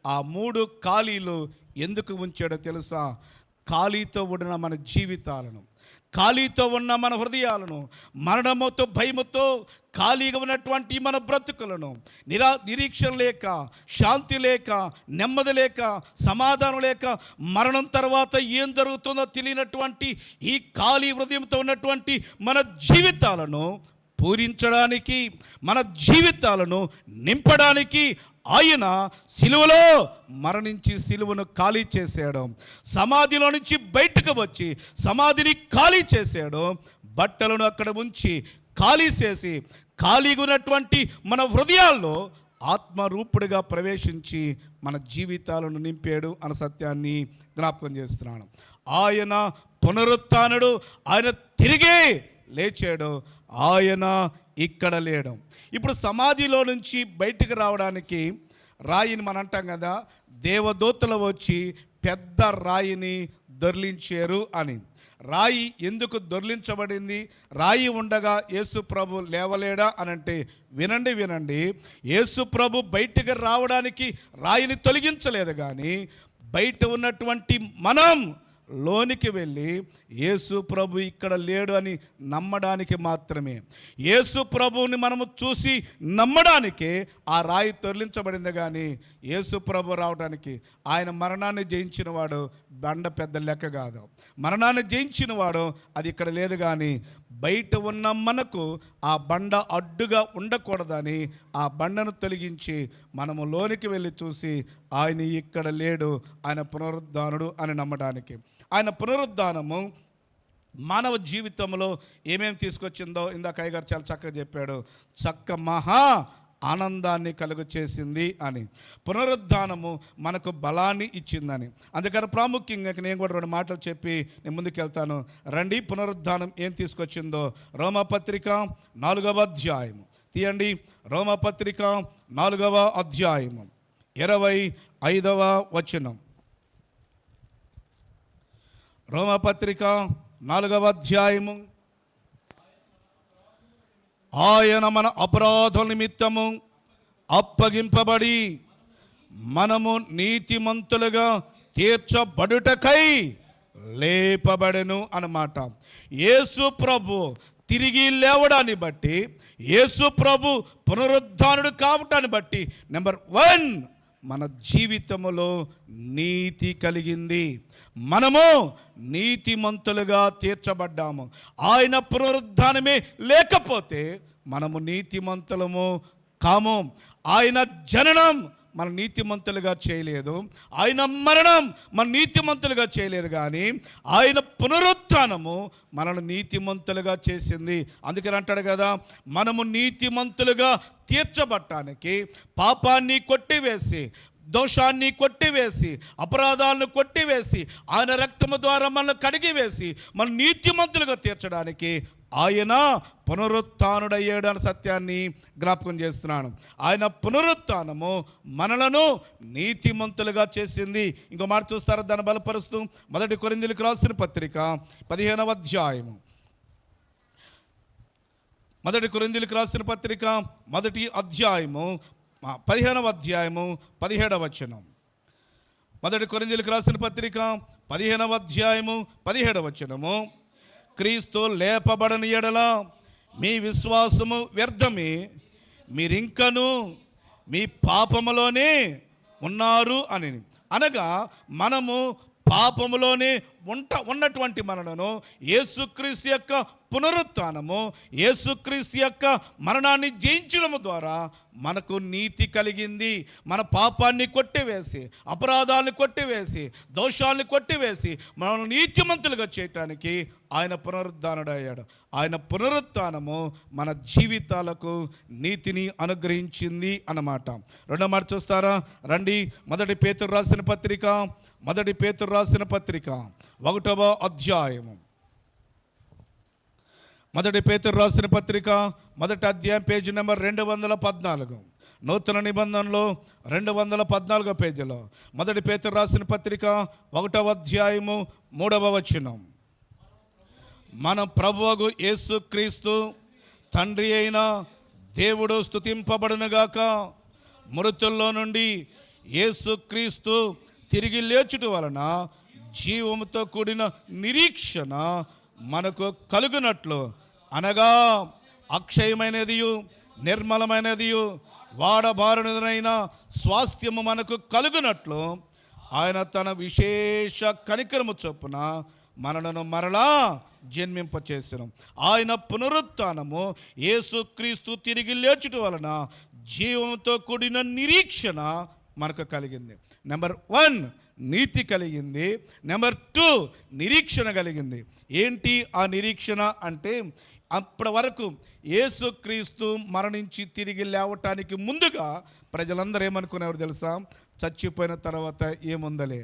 ఆ 3 ఖాళీలు ఎందుకు ఉంచాడో తెలుసా? ఖాళీతో ఉన్న మన జీవితాలను, ఖాళీతో ఉన్న మన హృదయాలను, మరణముతో భయముతో ఖాళీగా ఉన్నటువంటి మన బ్రతుకులను, నిరీక్షణ లేక, శాంతి లేక, నెమ్మది లేక, సమాధానం లేక, మరణం తర్వాత ఏం జరుగుతుందో తెలియనటువంటి ఈ ఖాళీ హృదయంతో ఉన్నటువంటి మన జీవితాలను పూరించడానికి, మన జీవితాలను నింపడానికి ఆయన సిలువలో మరణించి సిలువను ఖాళీ చేశాడు. సమాధిలో నుంచి బయటకు వచ్చి సమాధిని ఖాళీ చేశాడు. బట్టలను అక్కడ ఉంచి ఖాళీ చేసి ఖాళీగా ఉన్నటువంటి మన హృదయాల్లో ఆత్మరూపుడిగా ప్రవేశించి మన జీవితాలను నింపాడు అన్న సత్యాన్ని జ్ఞాపకం చేస్తున్నాను. ఆయన పునరుత్థానుడు, ఆయన తిరిగి లేచాడు, ఆయన ఇక్కడ లేడు. ఇప్పుడు సమాధిలో నుంచి బయటికి రావడానికి రాయిని మనం అంటాం కదా, దేవదూతలు వచ్చి పెద్ద రాయిని దొర్లించారు అని. రాయి ఎందుకు దొర్లించబడింది? రాయి ఉండగా యేసు ప్రభు లేవలేడా అనంటే వినండి, యేసు ప్రభు బయటికి రావడానికి రాయిని తొలగించలేదు, కానీ బయట ఉన్నటువంటి మనం లోనికి వెళ్ళి యేసు ప్రభు ఇక్కడ లేడు అని నమ్మడానికి మాత్రమే. యేసు ప్రభువుని మనము చూసి నమ్మడానికే ఆ రాయి తొలగించబడింది, కానీ యేసు ప్రభు రావడానికి, ఆయన మరణాన్ని జయించిన వాడు బండ పెద్ద లెక్క కాదు. మరణాన్ని జయించిన వాడు అది ఇక్కడ లేదు, కానీ బయట ఉన్న మనకు ఆ బండ అడ్డుగా ఉండకూడదని ఆ బండను తొలగించి మనము లోనికి వెళ్ళి చూసి ఆయన ఇక్కడ లేడు, ఆయన పునరుద్ధానుడు అని నమ్మడానికి. ఆయన పునరుద్ధానము మానవ జీవితంలో ఏమేమి తీసుకొచ్చిందో ఇందాక అయ్యగారు చాలా చక్కగా చెప్పాడు. మహా ఆనందాన్ని కలుగు చేసింది అని. పునరుద్ధానము మనకు బలాన్ని ఇచ్చిందని. అందుకని ప్రాముఖ్యంగా నేను కూడా 2 మాటలు చెప్పి నేను ముందుకు వెళ్తాను. రండి, పునరుద్ధానం ఏం తీసుకొచ్చిందో. రోమపత్రిక 4వ అధ్యాయము తీయండి. రోమపత్రిక 4వ అధ్యాయము 25వ వచనం. రోమపత్రిక 4వ అధ్యాయము. ఆయన మన అపరాధ నిమిత్తము అప్పగింపబడి మనము నీతిమంతులుగా తీర్చబడుటకై లేపబడెను అన్నమాట. యేసు ప్రభు తిరిగి లేవడాన్ని బట్టి, యేసు ప్రభు పునరుద్ధానుడు కావటాన్ని బట్టి, నెంబర్ 1 మన జీవితములో నీతి కలిగింది. మనము నీతిమంతులుగా తీర్చబడ్డాము. ఆయన పునరుద్ధానమే లేకపోతే మనము నీతిమంతులము కాము. ఆయన జననం మన నీతిమంతులుగా చేయలేదు, ఆయన మరణం మన నీతిమంతులుగా చేయలేదు, కానీ ఆయన పునరుత్థానము మనల్ని నీతిమంతులుగా చేసింది. అందుకని అంటాడు కదా, మనము నీతిమంతులుగా తీర్చబట్టానికి పాపాన్ని కొట్టివేసి, దోషాన్ని కొట్టివేసి, అపరాధాలను కొట్టివేసి, ఆయన రక్తము ద్వారా మనల్ని కడిగివేసి మన నీతిమంతులుగా తీర్చడానికి ఆయన పునరుత్థానుడయ్యాడు అనే సత్యాన్ని జ్ఞాపకం చేస్తున్నాను. ఆయన పునరుత్థానము మనలను నీతిమంతులుగా చేసింది. ఇంకో మాట చూస్తారా, దాన్ని బలపరుస్తూ 1 కొరింథీయులకు రాసిన పత్రిక 15వ అధ్యాయము. 1 కొరింథీయులకు రాసిన పత్రిక 1వ అధ్యాయము 15వ అధ్యాయము 17వ వచనం. 1 కొరింథీయులకు రాసిన పత్రిక 15వ అధ్యాయము 17వ వచనము. క్రీస్తు లేపబడని ఎడల మీ విశ్వాసము వ్యర్థమే, మీరింకను మీ పాపములోనే ఉన్నారు అని. అనగా మనము పాపములోనే ఉన్నటువంటి మనలను యేసుక్రీస్తు యొక్క పునరుత్థానము, యేసుక్రీస్తు యొక్క మరణాన్ని జయించడం ద్వారా మనకు నీతి కలిగింది. మన పాపాన్ని కొట్టివేసి, అపరాధాన్ని కొట్టివేసి, దోషాన్ని కొట్టివేసి మనల్ని నీతిమంతులుగా చేయటానికి ఆయన పునరుద్ధానుడయ్యాడు. ఆయన పునరుత్థానము మన జీవితాలకు నీతిని అనుగ్రహించింది అన్నమాట. 2వ మాట చూస్తారా, రండి. 1 పేతురు రాసిన పత్రిక 1 పేతురు రాసిన పత్రిక 1వ అధ్యాయము. 1 పేతురు రాసిన పత్రిక 1వ అధ్యాయం పేజీ నెంబర్ 214. నూతన నిబంధనలో 214 పేజీలో 1 పేతురు రాసిన పత్రిక 1వ అధ్యాయము 3వ వచనం. మన ప్రభువు యేసుక్రీస్తు తండ్రి అయిన దేవుడు స్తుతింపబడునుగాక. మృతుల్లో నుండి యేసుక్రీస్తు తిరిగి లేచుట వలన జీవముతో కూడిన నిరీక్షణ మనకు కలుగునట్లు, అనగా అక్షయమైనదియు నిర్మలమైనదియు వాడబారనిదైన స్వాస్థ్యము మనకు కలుగునట్లు ఆయన తన విశేష కనికరము చొప్పున మనలను మరలా జన్మింపచేసెను. ఆయన పునరుత్థానము యేసుక్రీస్తు తిరిగి లేచుట వలన జీవంతో కూడిన నిరీక్షణ మనకు కలిగింది. నెంబర్ 1 నీతి కలిగింది. నెంబర్ 2 నిరీక్షణ కలిగింది. ఏంటి ఆ నిరీక్షణ అంటే, అప్పటి వరకు యేసుక్రీస్తు మరణించి తిరిగి లేవటానికి ముందుగా ప్రజలందరూ ఏమనుకునేవారు తెలుసా? చచ్చిపోయిన తర్వాత ఏముందలే,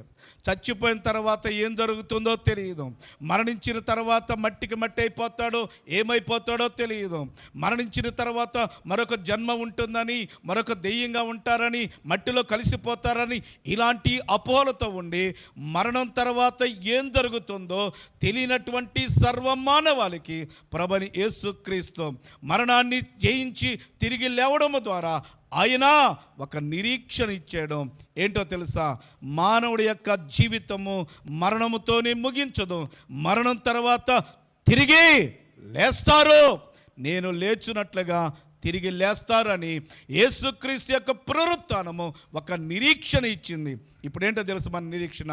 చచ్చిపోయిన తర్వాత ఏం జరుగుతుందో తెలియదు, మరణించిన తర్వాత మట్టికి మట్టి అయిపోతాడో ఏమైపోతాడో తెలియదు, మరణించిన తర్వాత మరొక జన్మ ఉంటుందని, మరొక దెయ్యంగా ఉంటారని, మట్టిలో కలిసిపోతారని ఇలాంటి అపోహలతో ఉండి మరణం తర్వాత ఏం జరుగుతుందో తెలియనటువంటి సర్వమానవాళికి ప్రభుని యేసుక్రీస్తు మరణాన్ని జయించి తిరిగి లేవడం ద్వారా ఆయన ఒక నిరీక్షణ ఇచ్చాడు. ఏంటో తెలుసా? మానవుడి యొక్క జీవితము మరణముతోనే ముగించదు. మరణం తర్వాత తిరిగి లేస్తారు, నేను లేచున్నట్లుగా తిరిగి లేస్తారని యేసుక్రీస్తు యొక్క పునరుత్థానము ఒక నిరీక్షణ ఇచ్చింది. ఇప్పుడు ఏంటో తెలుసు మన నిరీక్షణ?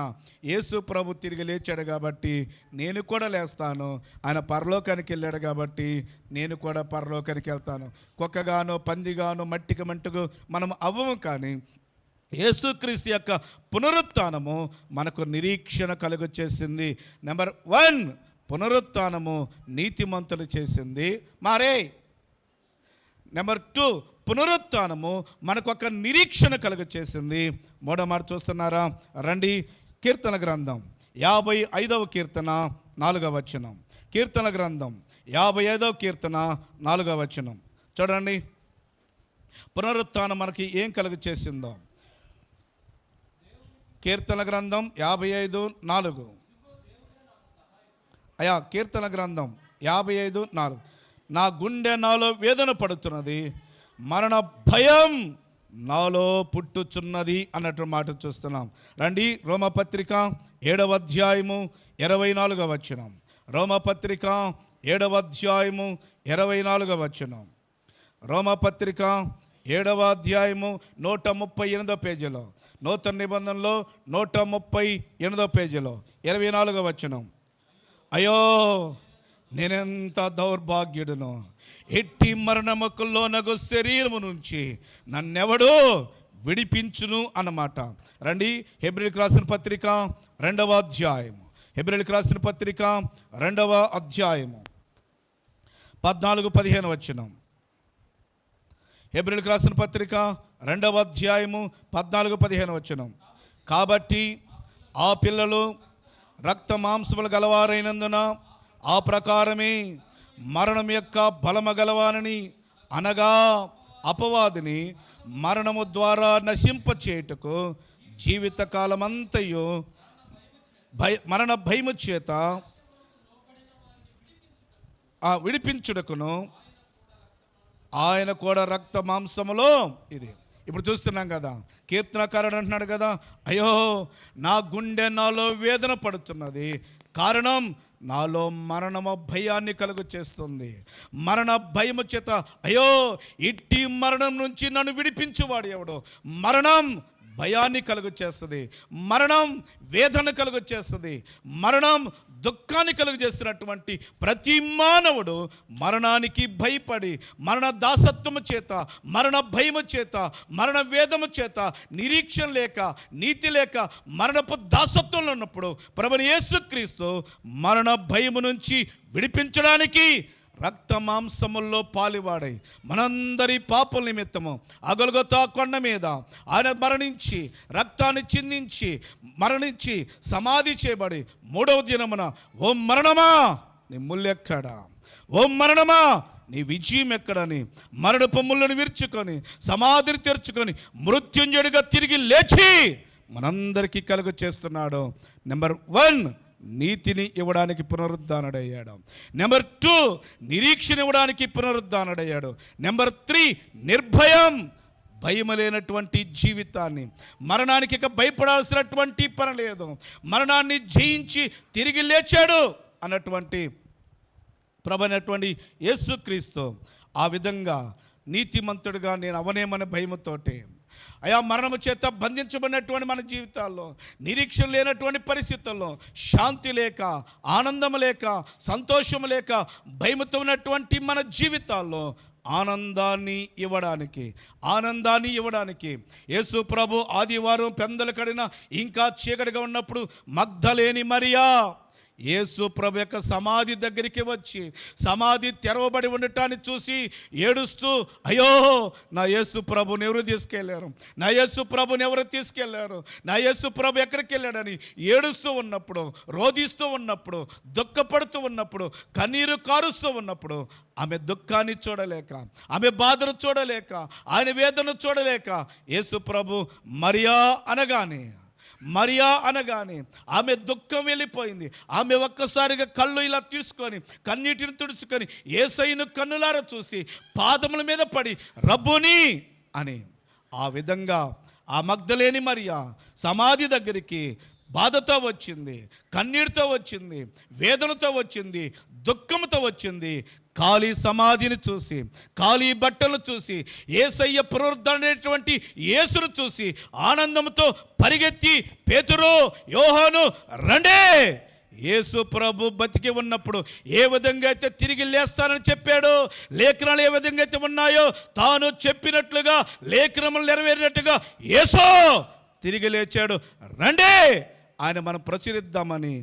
యేసు ప్రభు తిరిగి లేచాడు కాబట్టి నేను కూడా లేస్తాను, ఆయన పరలోకానికి వెళ్ళాడు కాబట్టి నేను కూడా పరలోకానికి వెళ్తాను. కుక్కగానో పందిగానో మట్టికి మంటుకు మనం అవ్వము, కానీ యేసుక్రీస్తు యొక్క పునరుత్థానము మనకు నిరీక్షణ కలుగచేసింది. నెంబర్ 1 పునరుత్థానము నీతిమంతులు చేసింది మారే. నెంబర్ 2, పునరుత్థానము మనకు ఒక నిరీక్షణ కలుగ చేసింది. మూడో మాట చూస్తున్నారా? రండి, కీర్తన గ్రంథం 55వ కీర్తన 4వ వచనం. కీర్తన గ్రంథం 55వ కీర్తన 4వ వచనం చూడండి. పునరుత్థానం మనకి ఏం కలుగ చేసిందో. కీర్తన గ్రంథం 55:4. అయ్యా, కీర్తన గ్రంథం 55:4. నా గుండె నాలో వేదన పడుతున్నది, మరణ భయం నాలో పుట్టుచున్నది అన్నట్టు మాట చూస్తున్నాం. రండి, రోమపత్రిక 7వ అధ్యాయము 24వ వచనం. రోమపత్రిక 7వ అధ్యాయము 24వ వచనం. రోమపత్రిక 7వ అధ్యాయము 138వ పేజీలో, నూతన నిబంధనలో 138వ పేజీలో 24వ వచనం. అయ్యో, నేనెంత దౌర్భాగ్యుడును, ఎట్టి మరణముకు లోనగు శరీరము నుంచి నన్నెవడో విడిపించును అన్నమాట. రండి, హెబ్రీయులకు రాసిన పత్రిక 2వ అధ్యాయము. హెబ్రీయులకు రాసిన పత్రిక 2వ అధ్యాయము 14-15 వచనం. హెబ్రీయులకు రాసిన పత్రిక 2వ అధ్యాయము 14-15 వచనం. కాబట్టి ఆ పిల్లలు రక్త మాంసములు గలవారైనందున ఆ ప్రకారమే మరణం యొక్క బలము గలవారని, అనగా అపవాదిని మరణము ద్వారా నశింపచేయుటకు జీవితకాలమంతయు మరణ భయము చేత విడిపించుటకును ఆయన కూడా రక్త మాంసములో. ఇది ఇప్పుడు చూస్తున్నాం కదా, కీర్తనకారుడు అంటున్నాడు కదా, అయ్యో నా గుండె నాలో వేదన పడుతున్నది, కారణం నాలో మరణము భయాన్ని కలుగు చేస్తుంది. మరణ భయము చేత, అయ్యో ఇట్టి మరణం నుంచి నన్ను విడిపించువాడు ఎవడో. మరణం భయాన్ని కలుగు చేస్తుంది, మరణం వేదన కలుగు చేస్తుంది, మరణం దుఃఖాన్ని కలుగు చేస్తున్నటువంటి ప్రతి మానవుడు మరణానికి భయపడి, మరణ దాసత్వము చేత, మరణ భయము చేత, మరణ వేదము చేత, నిరీక్షణ లేక, నీతి లేక, మరణపు దాసత్వంలో ఉన్నప్పుడు ప్రభువైన యేసుక్రీస్తు మరణ భయము నుంచి విడిపించడానికి రక్త మాంసముల్లో పాలివాడై మనందరి పాపల నిమిత్తము గొల్గొతా కొండ మీద ఆయన మరణించి, రక్తాన్ని చిందించి, మరణించి సమాధి చేయబడి 3వ దినమున, ఓ మరణమా నీ ముల్లెక్కడా, ఓ మరణమా నీ విజయం ఎక్కడని మరణపు ముళ్ళను విరుచుకొని సమాధిని తెరుచుకొని మృత్యుంజయుడిగా తిరిగి లేచి మనందరికీ కలుగ చేస్తున్నాడు. నెంబర్ 1, నీతిని ఇవ్వడానికి పునరుద్ధానుడయ్యాడు. నెంబర్ 2, నిరీక్షణ ఇవ్వడానికి పునరుద్ధానుడయ్యాడు. నెంబర్ 3, నిర్భయం, భయం లేనటువంటి జీవితాన్ని, మరణానికి ఇక భయపడాల్సినటువంటి పని లేదు, మరణాన్ని జయించి తిరిగి లేచాడు అన్నటువంటి ప్రభువైనటువంటి యేసుక్రీస్తు ఆ విధంగా నీతిమంతుడిగా నేను అవనేమనే భయముతోటి, అయా మరణము చేత బంధించబడినటువంటి మన జీవితాల్లో, నిరీక్షణ లేనటువంటి పరిస్థితుల్లో, శాంతి లేక, ఆనందం లేక, సంతోషం లేక, భయముతో ఉన్నటువంటి మన జీవితాల్లో ఆనందాన్ని ఇవ్వడానికి యేసు ప్రభు ఆదివారం పెందలు కడిన ఇంకా చీకటిగా ఉన్నప్పుడు మగ్దలేని మరియా యేసు ప్రభు యొక్క సమాధి దగ్గరికి వచ్చి సమాధి తెరవబడి ఉండటాన్ని చూసి ఏడుస్తూ, అయ్యో నా యేసు ప్రభుని ఎవరు తీసుకెళ్లారు, నా యేసు ప్రభుని ఎవరు తీసుకెళ్లారు, నా యేసు ప్రభు ఎక్కడికి వెళ్ళాడని ఏడుస్తూ ఉన్నప్పుడు, రోధిస్తూ ఉన్నప్పుడు, దుఃఖపడుతూ ఉన్నప్పుడు, కన్నీరు కారుస్తూ ఉన్నప్పుడు ఆమె దుఃఖాన్ని చూడలేక, ఆమె బాధను చూడలేక, ఆయన వేదన చూడలేక యేసు ప్రభు మరియా అనగానే ఆమె దుఃఖం వెళ్ళిపోయింది. ఆమె ఒక్కసారిగా కళ్ళు ఇలా తీసుకొని కన్నీటిని తుడుచుకొని యేసయ్యను కన్నులారా చూసి పాదముల మీద పడి రబ్బుని అని ఆ విధంగా ఆ మగ్దలేని మరియా సమాధి దగ్గరికి బాధతో వచ్చింది, కన్నీటితో వచ్చింది, వేదనతో వచ్చింది, దుఃఖంతో వచ్చింది. ఖాళీ సమాధిని చూసి, ఖాళీ బట్టలు చూసి, యేసయ్య పునరుద్ధరణటువంటి యేసును చూసి ఆనందంతో పరిగెత్తి, పేతురు, యోహాను రండే, యేసు ప్రభు బతికి ఉన్నప్పుడు ఏ విధంగా అయితే తిరిగి లేస్తానని చెప్పాడో, లేఖనాలు ఏ విధంగా అయితే ఉన్నాయో తాను చెప్పినట్లుగా లేఖనములు నెరవేరినట్టుగా యేసు తిరిగి లేచాడు, రండే ఆయన మనం ప్రచురిద్దామని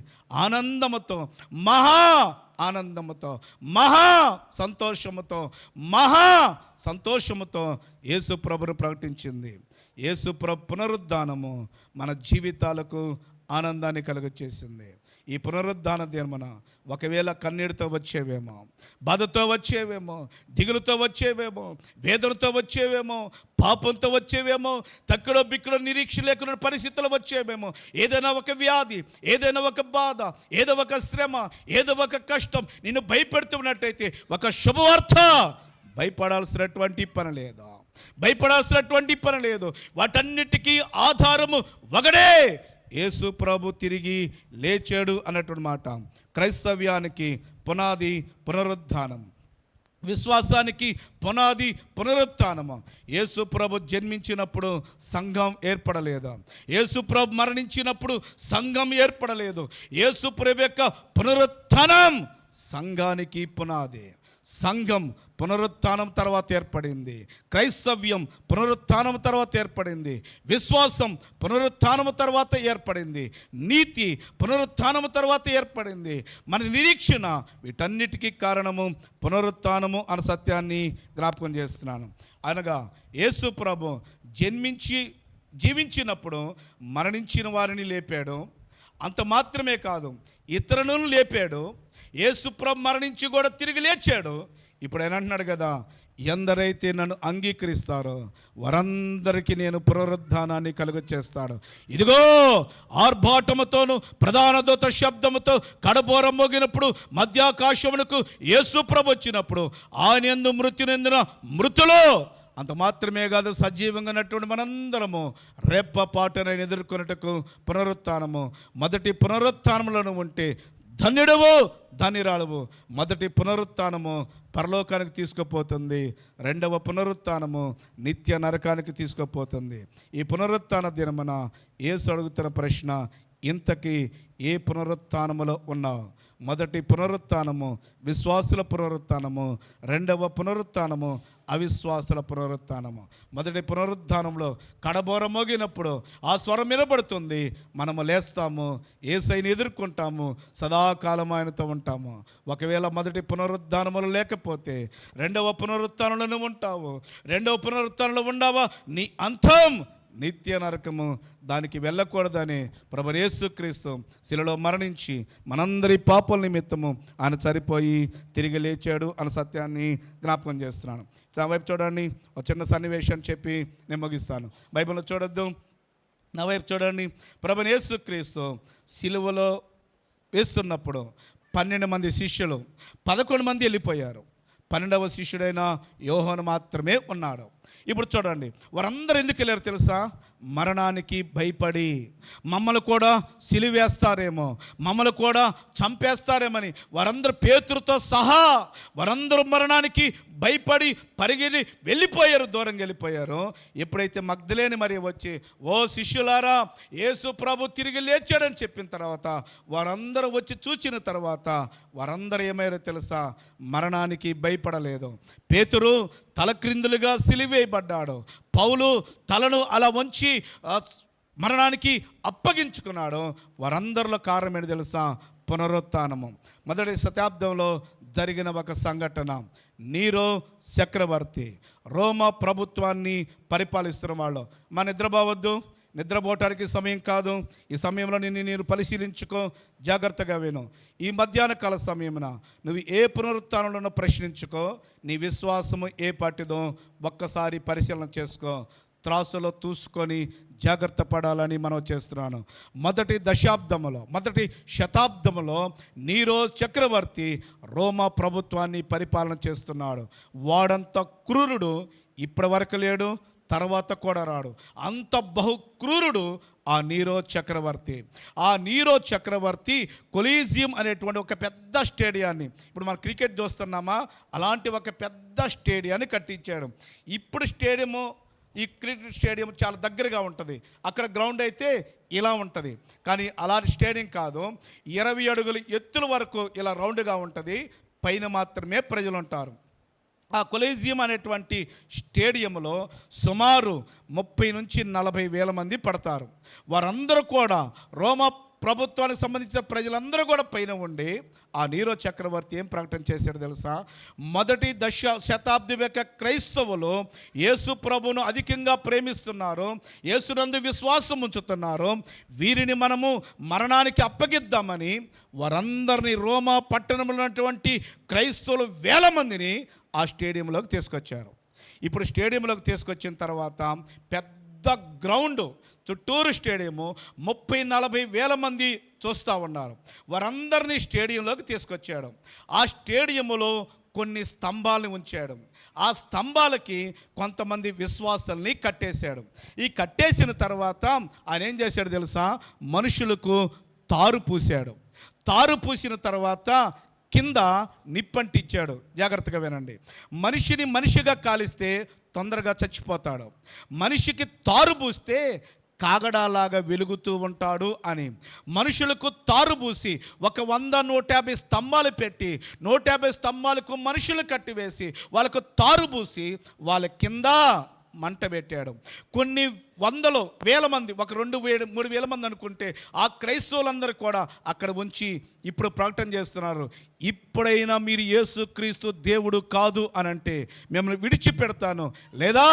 ఆనందముతో, మహా ఆనందముతో, మహా సంతోషముతో, మహా సంతోషముతో యేసు ప్రభును ప్రకటించింది. యేసు ప్రభు పునరుద్ధానము మన జీవితాలకు ఆనందాన్ని కలుగచేసింది. ఈ పునరుద్ధాన దినమున ఒకవేళ కన్నీటితో వచ్చేవేమో, బాధతో వచ్చేవేమో, దిగులుతో వచ్చేవేమో, వేదనతో వచ్చేవేమో, పాపంతో వచ్చేవేమో, తక్కడో బిక్కడో నిరీక్ష లేకుండా పరిస్థితులు వచ్చేవేమో, ఏదైనా ఒక వ్యాధి, ఏదైనా ఒక బాధ, ఏదో ఒక శ్రమ, ఏదో ఒక కష్టం నిన్ను భయపెడుతున్నట్టయితే ఒక శుభవార్త, భయపడాల్సినటువంటి పని లేదు, భయపడాల్సినటువంటి పని లేదు. వాటన్నిటికీ ఆధారము ఒకడే, యేసు ప్రభు తిరిగి లేచాడు అన్నటువంటి మాట. క్రైస్తవ్యానికి పునాది పునరుద్ధానం, విశ్వాసానికి పునాది పునరుత్థానము. యేసు ప్రభు జన్మించినప్పుడు సంఘం ఏర్పడలేదు, యేసు ప్రభు మరణించినప్పుడు సంఘం ఏర్పడలేదు. యేసు ప్రభు యొక్క పునరుత్థానం సంఘానికి పునాది. సంఘం పునరుత్థానం తర్వాత ఏర్పడింది, క్రైస్తవ్యం పునరుత్థానం తర్వాత ఏర్పడింది, విశ్వాసం పునరుత్థానం తర్వాత ఏర్పడింది, నీతి పునరుత్థానం తర్వాత ఏర్పడింది. మన నిరీక్షణ వీటన్నిటికీ కారణము పునరుత్థానము అన్న సత్యాన్ని జ్ఞాపకం చేస్తున్నాను. అనగా యేసు ప్రభు జీవించినప్పుడు మరణించిన వారిని లేపాడు. అంత మాత్రమే కాదు, ఇతరులను లేపాడు. యేసు ప్రభు మరణించి కూడా తిరిగి లేచాడు. ఇప్పుడు ఆయన అంటున్నాడు కదా, ఎందరైతే నన్ను అంగీకరిస్తారో వారందరికీ నేను పునరుద్ధానాన్ని కలుగచేస్తాడు. ఇదిగో ఆర్భాటముతోను ప్రధాన దూత శబ్దముతో కడబోరం మోగినప్పుడు మధ్యాకాశమునకు యేసు ప్రభు వచ్చినప్పుడు ఆయన యందు మృతి నొందిన మృతులు, అంత మాత్రమే కాదు, సజీవంగా ఉన్నటువంటి మనందరము రెప్పపాటునైనా ఎదుర్కొన్నట్టుకు పునరుత్థానము. మొదటి పునరుత్థానంలోనూ ఉంటే ధన్యుడవు, ధన్యురాలువు. మొదటి పునరుత్థానము పరలోకానికి తీసుకుపోతుంది, రెండవ పునరుత్థానము నిత్య నరకానికి తీసుకుపోతుంది. ఈ పునరుత్థాన దినమున యేసు అడుగుతున్న ప్రశ్న, ఇంతకీ ఏ పునరుత్థానములో ఉన్నావు? మొదటి పునరుత్థానము విశ్వాసుల పునరుత్థానము, రెండవ పునరుత్థానము అవిశ్వాసుల పునరుత్థానము. మొదటి పునరుత్థానంలో కడబోర మోగినప్పుడు ఆ స్వరం వినబడుతుంది, మనము లేస్తాము, యేసయ్యను ఎదుర్కొంటాము, సదాకాలం ఆయనతో ఉంటాము. ఒకవేళ మొదటి పునరుత్థానములు లేకపోతే రెండవ పునరుత్థానంలోనే ఉంటావు. రెండవ పునరుత్థానంలో ఉండవా, నీ అంతం నిత్య నరకము. దానికి వెళ్ళకూడదని ప్రభువు యేసుక్రీస్తు శిలువలో మరణించి మనందరి పాపల నిమిత్తము ఆయన చనిపోయి తిరిగి లేచాడు అన్న సత్యాన్ని జ్ఞాపకం చేస్తున్నాను. నా వైపు చూడండి, ఒక చిన్న సన్నివేశం చెప్పి నేను ముగిస్తాను. బైబిల్లో చూడొద్దు, నా వైపు చూడండి. ప్రభువు యేసుక్రీస్తు శిలువలో వేస్తున్నప్పుడు 12 మంది శిష్యులు, 11 మంది వెళ్ళిపోయారు. 12వ శిష్యుడైన యోహాను మాత్రమే ఉన్నాడు. ఇప్పుడు చూడండి, వారందరూ ఎందుకు వెళ్ళారు తెలుసా? మరణానికి భయపడి, మమ్మల్ని కూడా సిలువేస్తారేమో, మమ్మల్ని కూడా చంపేస్తారేమని వారందరూ, పేతురుతో సహా వారందరూ మరణానికి భయపడి పరిగెని వెళ్ళిపోయారు, దూరంగా వెళ్ళిపోయారు. ఎప్పుడైతే మగ్దలేని మరి వచ్చి, ఓ శిష్యులారా, యేసు ప్రభు తిరిగి లేచాడని చెప్పిన తర్వాత వారందరూ వచ్చి చూచిన తర్వాత వారందరూ ఏమయ్యారో తెలుసా? మరణానికి భయపడలేదు. పేతురు తలక్రిందులుగా సిలువేయబడ్డాడు. పౌలు తలను అలా వంచి మరణానికి అప్పగించుకున్నాడు. వారందరిలో కారణం ఏంటి తెలుసా? పునరుత్థానము. మొదటి శతాబ్దంలో జరిగిన ఒక సంఘటన, నీరో చక్రవర్తి రోమా ప్రభుత్వాన్ని పరిపాలిస్తున్న వాళ్ళు. మా నిద్రపోవద్దు, నిద్రపోవటానికి సమయం కాదు. ఈ సమయంలో నేను పరిశీలించుకో, జాగ్రత్తగా విను. ఈ మధ్యాహ్న కాల సమయమున నువ్వు ఏ పునరుత్థానంలో ప్రశ్నించుకో, నీ విశ్వాసము ఏ పాటిదో ఒక్కసారి పరిశీలన చేసుకో. త్రాసులో చూసుకొని జాగ్రత్త పడాలని మనం చేస్తున్నాను. మొదటి శతాబ్దములో నీరో చక్రవర్తి రోమా ప్రభుత్వాన్ని పరిపాలన చేస్తున్నాడు. వాడంత క్రూరుడు ఇప్పటి వరకు లేడు, తర్వాత కూడా రాడు. అంత బహుక్రూరుడు ఆ నీరో చక్రవర్తి. ఆ నీరో చక్రవర్తి కొలీజియం అనేటువంటి ఒక పెద్ద స్టేడియాన్ని, ఇప్పుడు మనం క్రికెట్ చూస్తున్నామా, అలాంటి ఒక పెద్ద స్టేడియాన్ని కట్టించాడు. ఇప్పుడు స్టేడియము, ఈ క్రికెట్ స్టేడియం చాలా దగ్గరగా ఉంటుంది. అక్కడ గ్రౌండ్ అయితే ఇలా ఉంటుంది, కానీ అలాంటి స్టేడియం కాదు. 20 అడుగుల ఎత్తుల వరకు ఇలా రౌండ్గా ఉంటుంది, పైన మాత్రమే ప్రజలు ఉంటారు. ఆ కొలీజియం అనేటువంటి స్టేడియంలో సుమారు 30 నుంచి 40 వేల మంది పడతారు. వారందరూ కూడా రోమా ప్రభుత్వానికి సంబంధించిన ప్రజలందరూ కూడా పైన ఉండి ఆ నీరో చక్రవర్తి ఏం ప్రకటన చేశాడు తెలుసా? మొదటి శతాబ్దం యొక్క క్రైస్తవులు యేసు ప్రభువును అధికంగా ప్రేమిస్తున్నారు, యేసునందు విశ్వాసం ఉంచుతున్నారు, వీరిని మనము మరణానికి అప్పగిద్దామని వారందరినీ రోమా పట్టణంలో ఉన్నటువంటి క్రైస్తవులు వేల మందిని ఆ స్టేడియంలోకి తీసుకొచ్చారు. ఇప్పుడు స్టేడియంలోకి తీసుకొచ్చిన తర్వాత పెద్ద గ్రౌండ్, చుట్టూరు స్టేడియము 30-40 వేల మంది చూస్తూ ఉన్నారు. వారందరినీ స్టేడియంలోకి తీసుకొచ్చాడు. ఆ స్టేడియంలో కొన్ని స్తంభాలను ఉంచాడు. ఆ స్తంభాలకి కొంతమంది విశ్వాసాలని కట్టేశాడు. ఈ కట్టేసిన తర్వాత ఆయన ఏం చేశాడు తెలుసా? మనుషులకు తారు పూశాడు. తారు పూసిన తర్వాత కింద నిప్పంటిచ్చాడు. జాగ్రత్తగా వినండి. మనిషిని మనిషిగా కాలిస్తే తొందరగా చచ్చిపోతాడు, మనిషికి తారు పూస్తే కాగడాలాగా వెలుగుతూ ఉంటాడు అని మనుషులకు తారు పూసి 100-150 స్తంభాలు పెట్టి 150 స్తంభాలకు మనుషులు కట్టివేసి వాళ్ళకు తారు పూసి వాళ్ళ కింద మంట పెట్టాడు. కొన్ని వందలు వేల మంది, 2-3 వేల మంది అనుకుంటే ఆ క్రైస్తవులందరూ కూడా అక్కడ ఉంచి ఇప్పుడు ప్రకటన చేస్తున్నారు, ఇప్పుడైనా మీరు యేసుక్రీస్తు దేవుడు కాదు అని అంటే మిమ్మల్ని విడిచిపెడతాను, లేదా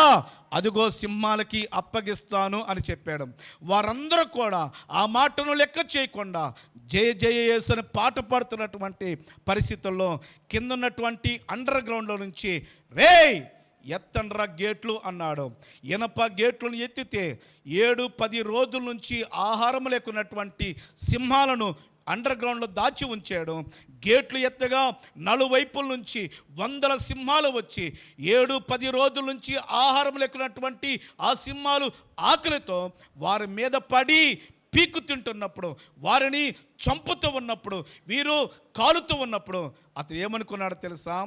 అదిగో సింహాలకి అప్పగిస్తాను అని చెప్పాడు. వారందరూ కూడా ఆ మాటను లెక్క చేయకుండా జయ జయ యేసు అని పాట పాడుతున్నటువంటి పరిస్థితుల్లో కింద ఉన్నటువంటి అండర్ గ్రౌండ్లో నుంచి రేయ్ ఎత్తండ్రా గేట్లు అన్నాడు. ఇనప గేట్లను ఎత్తితే 7-10 రోజుల నుంచి ఆహారం లేకున్నటువంటి సింహాలను అండర్ గ్రౌండ్లో దాచి ఉంచాడు. గేట్లు ఎత్తగా నలువైపుల నుంచి 100 సింహాలు వచ్చి 7-10 రోజుల నుంచి ఆహారం లేకున్నటువంటి ఆ సింహాలు ఆకలితో వారి మీద పడి పీకు తింటున్నప్పుడు, వారిని చంపుతూ ఉన్నప్పుడు, వీరు కాలుతూ ఉన్నప్పుడు అతను ఏమనుకున్నాడో తెలుసా?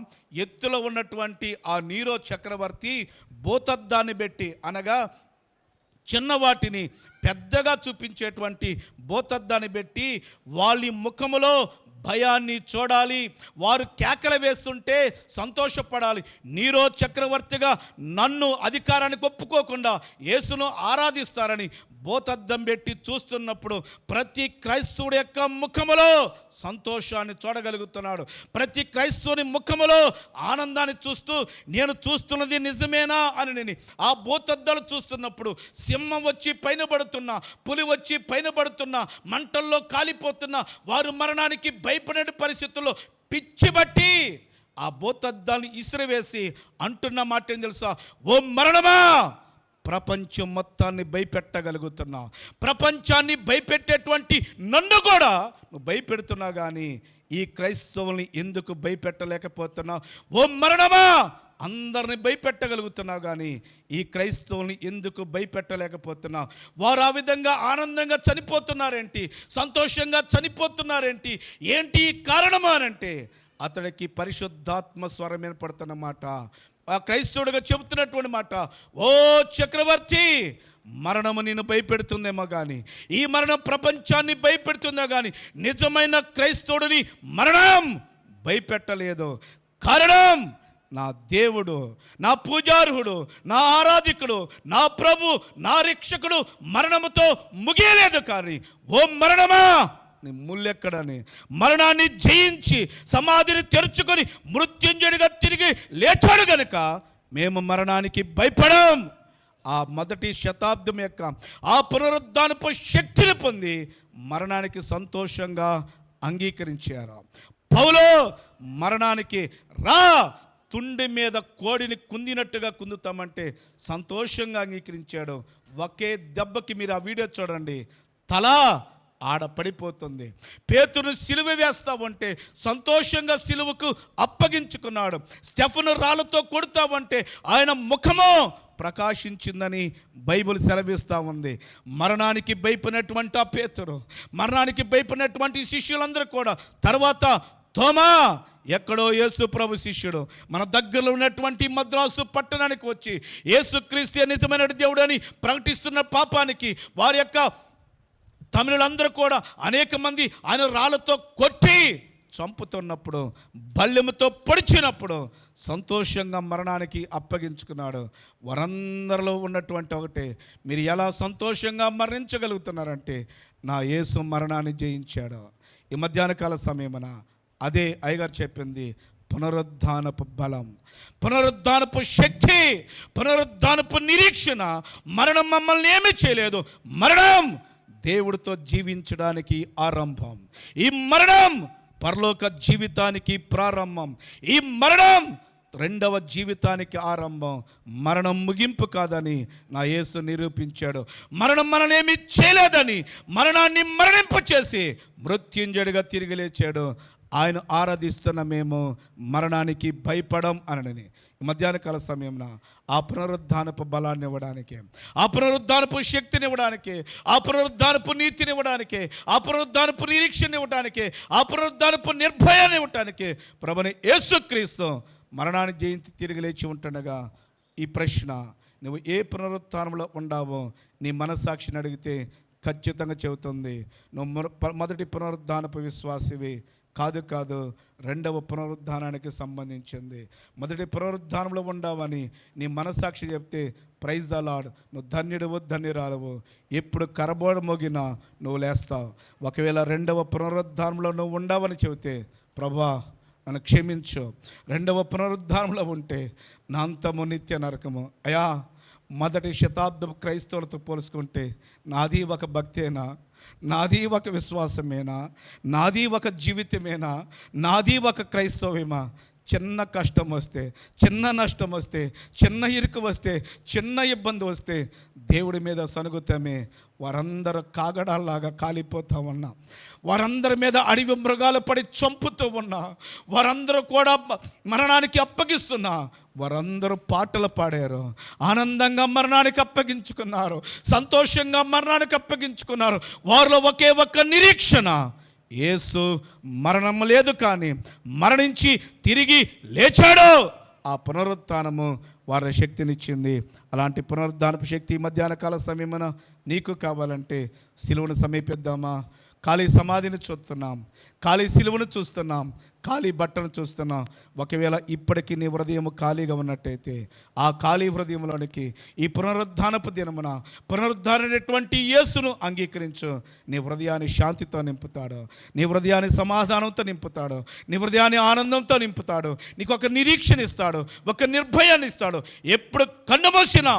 ఎత్తులో ఉన్నటువంటి ఆ నీరో చక్రవర్తి భూతద్దాన్ని పెట్టి, అనగా చిన్నవాటిని పెద్దగా చూపించేటువంటి భూతద్దాన్ని పెట్టి వాళ్ళ ముఖములో భయాన్ని చూడాలి, వారు కేకలు వేస్తుంటే సంతోషపడాలి. నీరో చక్రవర్తిగా నన్ను అధికారానికి ఒప్పుకోకుండా యేసును ఆరాధిస్తారని భూతద్దం పెట్టి చూస్తున్నప్పుడు ప్రతి క్రైస్తవుడి యొక్క ముఖములో సంతోషాన్ని చూడగలుగుతున్నాడు. ప్రతి క్రైస్తవుని ముఖములో ఆనందాన్ని చూస్తూ నేను చూస్తున్నది నిజమేనా అని నేను ఆ భూతద్దాలు చూస్తున్నప్పుడు సింహం వచ్చి పైన పడుతున్నా, పులి వచ్చి పైన పడుతున్నా, మంటల్లో కాలిపోతున్నా, వారు మరణానికి భయపడే పరిస్థితుల్లో పిచ్చి బట్టి ఆ భూతద్దాన్ని ఇసిరివేసి అంటున్న మాట ఏం తెలుసా? ఓ మరణమా, ప్రపంచం మొత్తాన్ని భయపెట్టగలుగుతున్నా, ప్రపంచాన్ని భయపెట్టేటువంటి నన్ను కూడా నువ్వు భయపెడుతున్నా కానీ ఈ క్రైస్తవుల్ని ఎందుకు భయపెట్టలేకపోతున్నావు? ఓ మరణమా, అందరిని భయపెట్టగలుగుతున్నావు కానీ ఈ క్రైస్తవుల్ని ఎందుకు భయపెట్టలేకపోతున్నావు? వారు ఆ విధంగా ఆనందంగా చనిపోతున్నారేంటి, సంతోషంగా చనిపోతున్నారేంటి, ఏంటి కారణమా అనంటే అతడికి పరిశుద్ధాత్మ స్వరం ఏర్పడుతున్నమాట. ఆ క్రైస్తవుడిగా చెబుతున్నటువంటి మాట, ఓ చక్రవర్తి, మరణము నిన్ను భయపెడుతుందేమో కానీ, ఈ మరణం ప్రపంచాన్ని భయపెడుతుందో కానీ నిజమైన క్రైస్తవుడిని మరణం భయపెట్టలేదు. కారణం నా దేవుడు, నా పూజార్హుడు, నా ఆరాధికుడు, నా ప్రభు, నా రక్షకుడు మరణముతో ముగియలేదు. కానీ ఓ మరణమా, నీ ముల్లెక్కడని మరణాన్ని జయించి సమాధిని తెరుచుకొని మృత్యుంజయుడిగా తిరిగి లేచాడు గనుక మేము మరణానికి భయపడం. ఆ మొదటి శతాబ్దం యొక్క ఆ పునరుద్ధానపు శక్తిని పొంది మరణానికి సంతోషంగా అంగీకరించారు. పౌలు మరణానికి రా, తుండి మీద కోడిని కుందినట్టుగా కుందుతామంటే సంతోషంగా అంగీకరించాడు. ఒకే దెబ్బకి మీరు ఆ వీడియో చూడండి, తల ఆడ పడిపోతుంది. పేతురును సిలువ వేస్తా ఉంటే సంతోషంగా సిలువకు అప్పగించుకున్నాడు. స్టెఫను రాళ్ళతో కొడతావంటే ఆయన ముఖము ప్రకాశించిందని బైబిల్ సెలవిస్తూ ఉంది. మరణానికి భయపడినటువంటి ఆ పేతురు, మరణానికి భయపడినటువంటి శిష్యులందరూ కూడా తర్వాత తోమా, ఎక్కడో యేసు ప్రభు శిష్యుడు, మన దగ్గరలో ఉన్నటువంటి మద్రాసు పట్టణానికి వచ్చి యేసుక్రీస్తు నిజమైన దేవుడు అని ప్రకటిస్తున్న పాపానికి వారి యొక్క తమిళులందరూ కూడా అనేక మంది ఆయన రాళ్ళతో కొట్టి చంపుతున్నప్పుడు, బల్లెముతో పొడిచినప్పుడు సంతోషంగా మరణానికి అప్పగించుకున్నాడు. వారందరిలో ఉన్నటువంటి ఒకటే, మీరు ఎలా సంతోషంగా మరణించగలుగుతున్నారంటే నా యేసు మరణాన్ని జయించాడు. ఈ మధ్యాహ్న కాల సమయమున అదే అయ్యగారు చెప్పింది, పునరుద్ధానపు బలం, పునరుద్ధానపు శక్తి, పునరుద్ధానపు నిరీక్షణ. మరణం మమ్మల్ని ఏమీ చేయలేదు. మరణం దేవుడితో జీవించడానికి ఆరంభం. ఈ మరణం పరలోక జీవితానికి ప్రారంభం. ఈ మరణం రెండవ జీవితానికి ఆరంభం. మరణం ముగింపు కాదని నా యేసు నిరూపించాడు. మరణం మననేమి చేయలేదని మరణాన్ని మరణింపచేసి మృత్యుంజయుడిగా తిరిగి లేచాడు. ఆయన ఆరాధిస్తున్న మేము మరణానికి భయపడం అనని ఈ మధ్యాహ్న కాల సమయంలో ఆ పునరుద్ధానపు బలాన్ని ఇవ్వడానికి, ఆ పునరుద్ధానపు శక్తిని ఇవ్వడానికి, ఆ పునరుద్ధానపు నీతిని ఇవ్వడానికి, ఆ పునరుద్ధానపు నిరీక్షణ ఇవ్వడానికి, ఆ పునరుద్ధానపు నిర్భయాన్ని ఇవ్వడానికి ప్రభుని యేసుక్రీస్తు మరణాన్ని జయించి తిరిగి లేచి ఉంటుండగా ఈ ప్రశ్న, నువ్వు ఏ పునరుత్థానంలో ఉండావో నీ మనస్సాక్షిని అడిగితే ఖచ్చితంగా చెబుతుంది, నువ్వు మొదటి పునరుద్ధానపు విశ్వాసివి కాదు, రెండవ పునరుద్ధానానికి సంబంధించింది. మొదటి పునరుద్ధానంలో ఉండవని నీ మనస్సాక్షి చెప్తే ప్రైజ్ ద లార్డ్, నువ్వు ధన్యుడువు, ధన్యురాలువు. ఎప్పుడు కరబోడ మోగినా నువ్వు లేస్తావు. ఒకవేళ రెండవ పునరుద్ధానంలో నువ్వు ఉండవని చెబితే, ప్రభా నన్ను క్షమించు, రెండవ పునరుద్ధానంలో ఉంటే నా అంతము నిత్య నరకము. అయా, మొదటి శతాబ్దం క్రైస్తవులతో పోల్చుకుంటే నాది ఒక భక్తేనా, నాది ఒక విశ్వాసమేనా, నాది ఒక జీవితమేనా, నాది ఒక క్రైస్తవమేమా? చిన్న కష్టం వస్తే, చిన్న నష్టం వస్తే, చిన్న ఇరుకు వస్తే, చిన్న ఇబ్బంది వస్తే దేవుడి మీద సనుగుతామే. వారందరూ కాగడాల్లాగా కాలిపోతా ఉన్నా, వారందరి మీద అడవి మృగాలు పడి చంపుతూ ఉన్నా, వారందరూ కూడా మరణానికి అప్పగిస్తున్నా, వారందరూ పాటలు పాడారు, ఆనందంగా మరణానికి అప్పగించుకున్నారు, సంతోషంగా మరణానికి అప్పగించుకున్నారు. వారిలో ఒకే ఒక్క నిరీక్షణ, యేసు మరణం లేదు కానీ మరణించి తిరిగి లేచాడు. ఆ పునరుత్థానము వారి శక్తినిచ్చింది. అలాంటి పునరుద్ధానపు శక్తి మధ్యాహ్న కాల సమయమున నీకు కావాలంటే సిలువను సమీపిద్దామా? ఖాళీ సమాధిని చూస్తున్నాం, ఖాళీ సిలువను చూస్తున్నాం, ఖాళీ బట్టను చూస్తున్నాం. ఒకవేళ ఇప్పటికీ నీ హృదయం ఖాళీగా ఉన్నట్టయితే ఆ ఖాళీ హృదయంలోనికి ఈ పునరుద్ధానపు దినమున పునరుద్ధానటువంటి యేసును అంగీకరించు. నీ హృదయాన్ని శాంతితో నింపుతాడు, నీ హృదయాన్ని సమాధానంతో నింపుతాడు, నీ హృదయాన్ని ఆనందంతో నింపుతాడు, నీకు ఒక నిరీక్షణ ఇస్తాడు, ఒక నిర్భయాన్ని ఇస్తాడు. ఎప్పుడు కన్ను మూసినా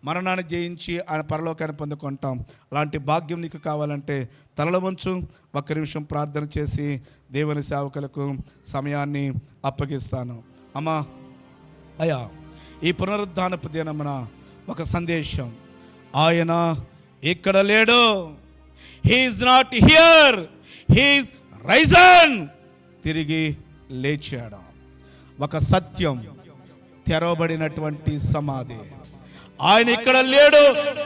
మరణాన్ని జయించి ఆయన పరలోకాన్ని పొందుకుంటాం. అలాంటి భాగ్యం నీకు కావాలంటే తలల వంచు, ఒక్క నిమిషం ప్రార్థన చేసి దేవుని సేవకులకు సమయాన్ని అప్పగిస్తాను. అమ్మా, అయ్యా, ఈ పునరుద్ధానపు దినమున ఒక సందేశం, ఆయన ఇక్కడ లేడు, he is not here, he is Ryzen, తిరిగి లేచాడు. ఒక సత్యం, తెరవబడినటువంటి సమాధి, ఆయన ఇక్కడ లేడు,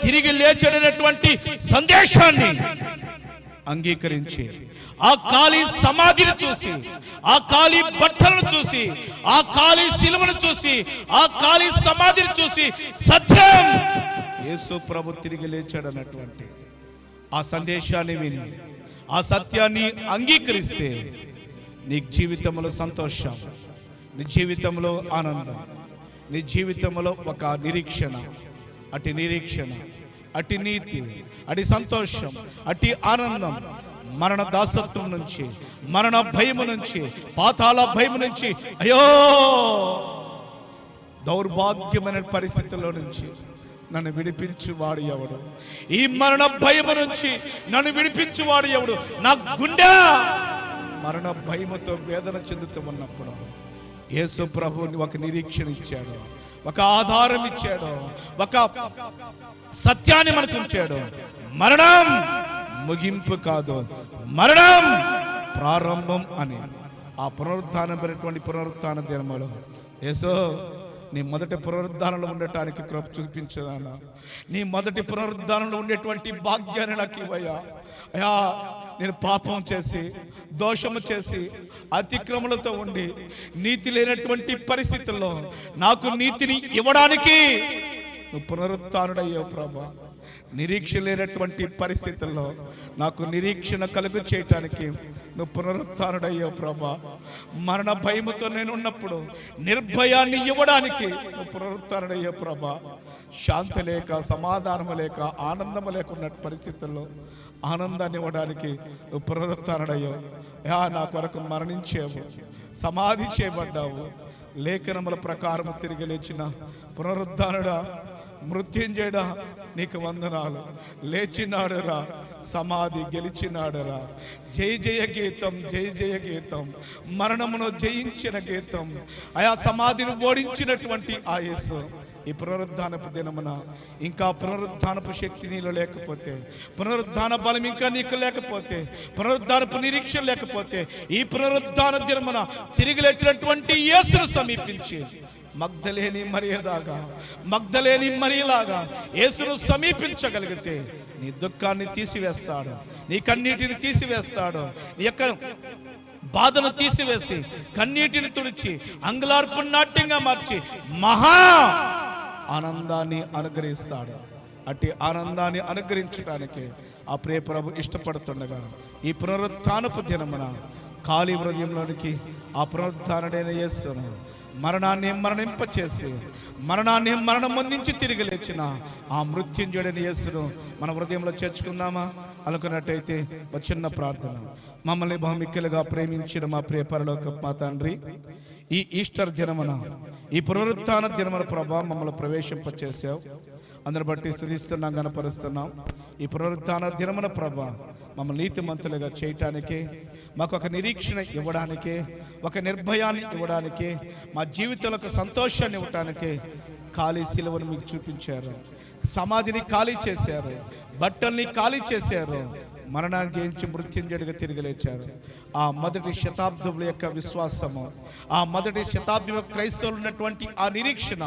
తిరిగి లేచడినటువంటి సందేశాన్ని అంగీకరించి ఆ ఖాళీ సమాధిని చూసి, ఆ ఖాళీ బట్టలను చూసి, ఆ ఖాళీ సిలువను చూసి, ఆ ఖాళీ సమాధిని చూసి సత్యం యేసు ప్రభు తిరిగి లేచాడన్నటువంటి ఆ సందేశాన్ని విని ఆ సత్యాన్ని అంగీకరిస్తే నీ జీవితంలో సంతోషం, నీ జీవితంలో ఆనందం, నీ జీవితంలో ఒక నిరీక్షణ, అటు నిరీక్షణ, అటు నీతి, అటు సంతోషం, అటు ఆనందం, మరణ దాసత్వం నుంచి, మరణ భయము నుంచి, పాతాళ భయము నుంచి, అయ్యో దౌర్భాగ్యమైన పరిస్థితుల్లో నుంచి నన్ను విడిపించువాడు ఎవడు, ఈ మరణ భయము నుంచి నన్ను విడిపించువాడు ఎవడు, నా గుండె మరణ భయముతో వేదన చెందుతూ ఉన్నప్పుడు యేసు ప్రభువుని ఒక నిరీక్షణ ఇచ్చాడు, ఒక ఆధారం ఇచ్చాడు, ఒక సత్యాన్ని మనకు ఉంచాడు. మరణం ముగింపు కాదు, మరణం ప్రారంభం అని. ఆ పునరుత్థానమైనటువంటి పునరుత్థాన దినములో యేసు నీ మొదటి పునరుద్ధానంలో ఉండటానికి కృప చూపించాను, నీ మొదటి పునరుద్ధానంలో ఉండేటువంటి భాగ్యాన్ని నాకు ఇవ్వయ్యా. అయ్యా, నేను పాపం చేసి, దోషము చేసి, అతిక్రమలతో ఉండి, నీతి లేనటువంటి పరిస్థితుల్లో నాకు నీతిని ఇవ్వడానికి నువ్వు పునరుత్థానుడయ్యావు ప్రభా. నిరీక్షణ లేనటువంటి పరిస్థితుల్లో నాకు నిరీక్షణ కలుగు చేయటానికి నువ్వు పునరుత్థానుడయ్యావు ప్రభా. మరణ భయముతో నేను ఉన్నప్పుడు నిర్భయాన్ని ఇవ్వడానికి నువ్వు పునరుత్థానుడయ్యావు ప్రభా. శాంతి లేక, సమాధానము లేక, ఆనందము లేకున్న పరిస్థితుల్లో ఆనందాన్ని ఇవ్వడానికి నువ్వు పునరుత్థానుడయ్యావు. నా కొరకు మరణించావు, సమాధి చేయబడ్డావు. లేఖనముల ప్రకారం తిరిగి లేచిన పునరుద్ధానుడా, మృత్యుంజయుడా, నీకు వందనాలు. లేచినాడురా, సమాధి గెలిచినాడురా. జయ జయ గీతం, జయ జయ గీతం. మరణమును జయించిన గీతం, ఆయా సమాధిని ఓడించినటువంటి ఆ యేసు ఈ పునరుద్ధానపు దినమున ఇంకా పునరుద్ధానపు శక్తి నీలో లేకపోతే, పునరుద్ధాన బలం ఇంకా నీకు లేకపోతే, పునరుద్ధానపు నిరీక్షణ లేకపోతే, ఈ పునరుద్ధాన దినమున తిరిగి లేచినటువంటి యేసును సమీపించి మగ్దలేని మరియలాగా యేసును సమీపించగలిగితే నీ దుఃఖాన్ని తీసివేస్తాడు, నీ కన్నీటిని తీసివేస్తాడు, నీ యొక్క బాధను తీసివేసి కన్నీటిని తుడిచి అంగుళార్పు నాట్యంగా మార్చి మహా ఆనందాన్ని అనుగ్రహిస్తాడు. అట్టి ఆనందాన్ని అనుగ్రహించడానికి ఆ ప్రియ ప్రభు ఇష్టపడుతుండగా ఈ పునరుత్థానపు దినమున ఖాళీ హృదయంలోనికి ఆ పునరుత్థానుడైన యేసును మరణాన్ని మరణింపచేసి, మరణాన్ని మరణం పొందించి తిరిగి లేచిన ఆ మృత్యుంజయుడైన యేసును మన హృదయంలో చేర్చుకుందామా? అనుకున్నట్టయితే ఒక చిన్న ప్రార్థన. మమ్మల్ని బహుమిక్కలుగా ప్రేమించిన మా ప్రియ పరలోక మా తండ్రి, ఈ ఈస్టర్ దినమున, ఈ పునరుత్థాన దినమున ప్రభా మమ్మల్ని ప్రవేశింపచేసావు. అందరి బట్టి స్తుతిస్తున్నాం, గణపరుస్తున్నాం. ఈ పునరుత్థాన దినమున ప్రభా మమ్మల్ని నీతిమంతులుగా చేయటానికి, మాకు ఒక నిరీక్షణ ఇవ్వడానికి, ఒక నిర్భయాన్ని ఇవ్వడానికి, మా జీవితాలకు సంతోషాన్ని ఇవ్వటానికి ఖాళీ సిలువను మీకు చూపించారు, సమాధిని ఖాళీ చేశారు, బట్టల్ని ఖాళీ చేశారు, మరణాన్ని జయించి మృత్యుంజయుడిగా తిరిగి లేచారు. ఆ మొదటి శతాబ్దముల యొక్క విశ్వాసము, ఆ మొదటి శతాబ్దం యొక్క క్రైస్తవులు ఉన్నటువంటి ఆ నిరీక్షణ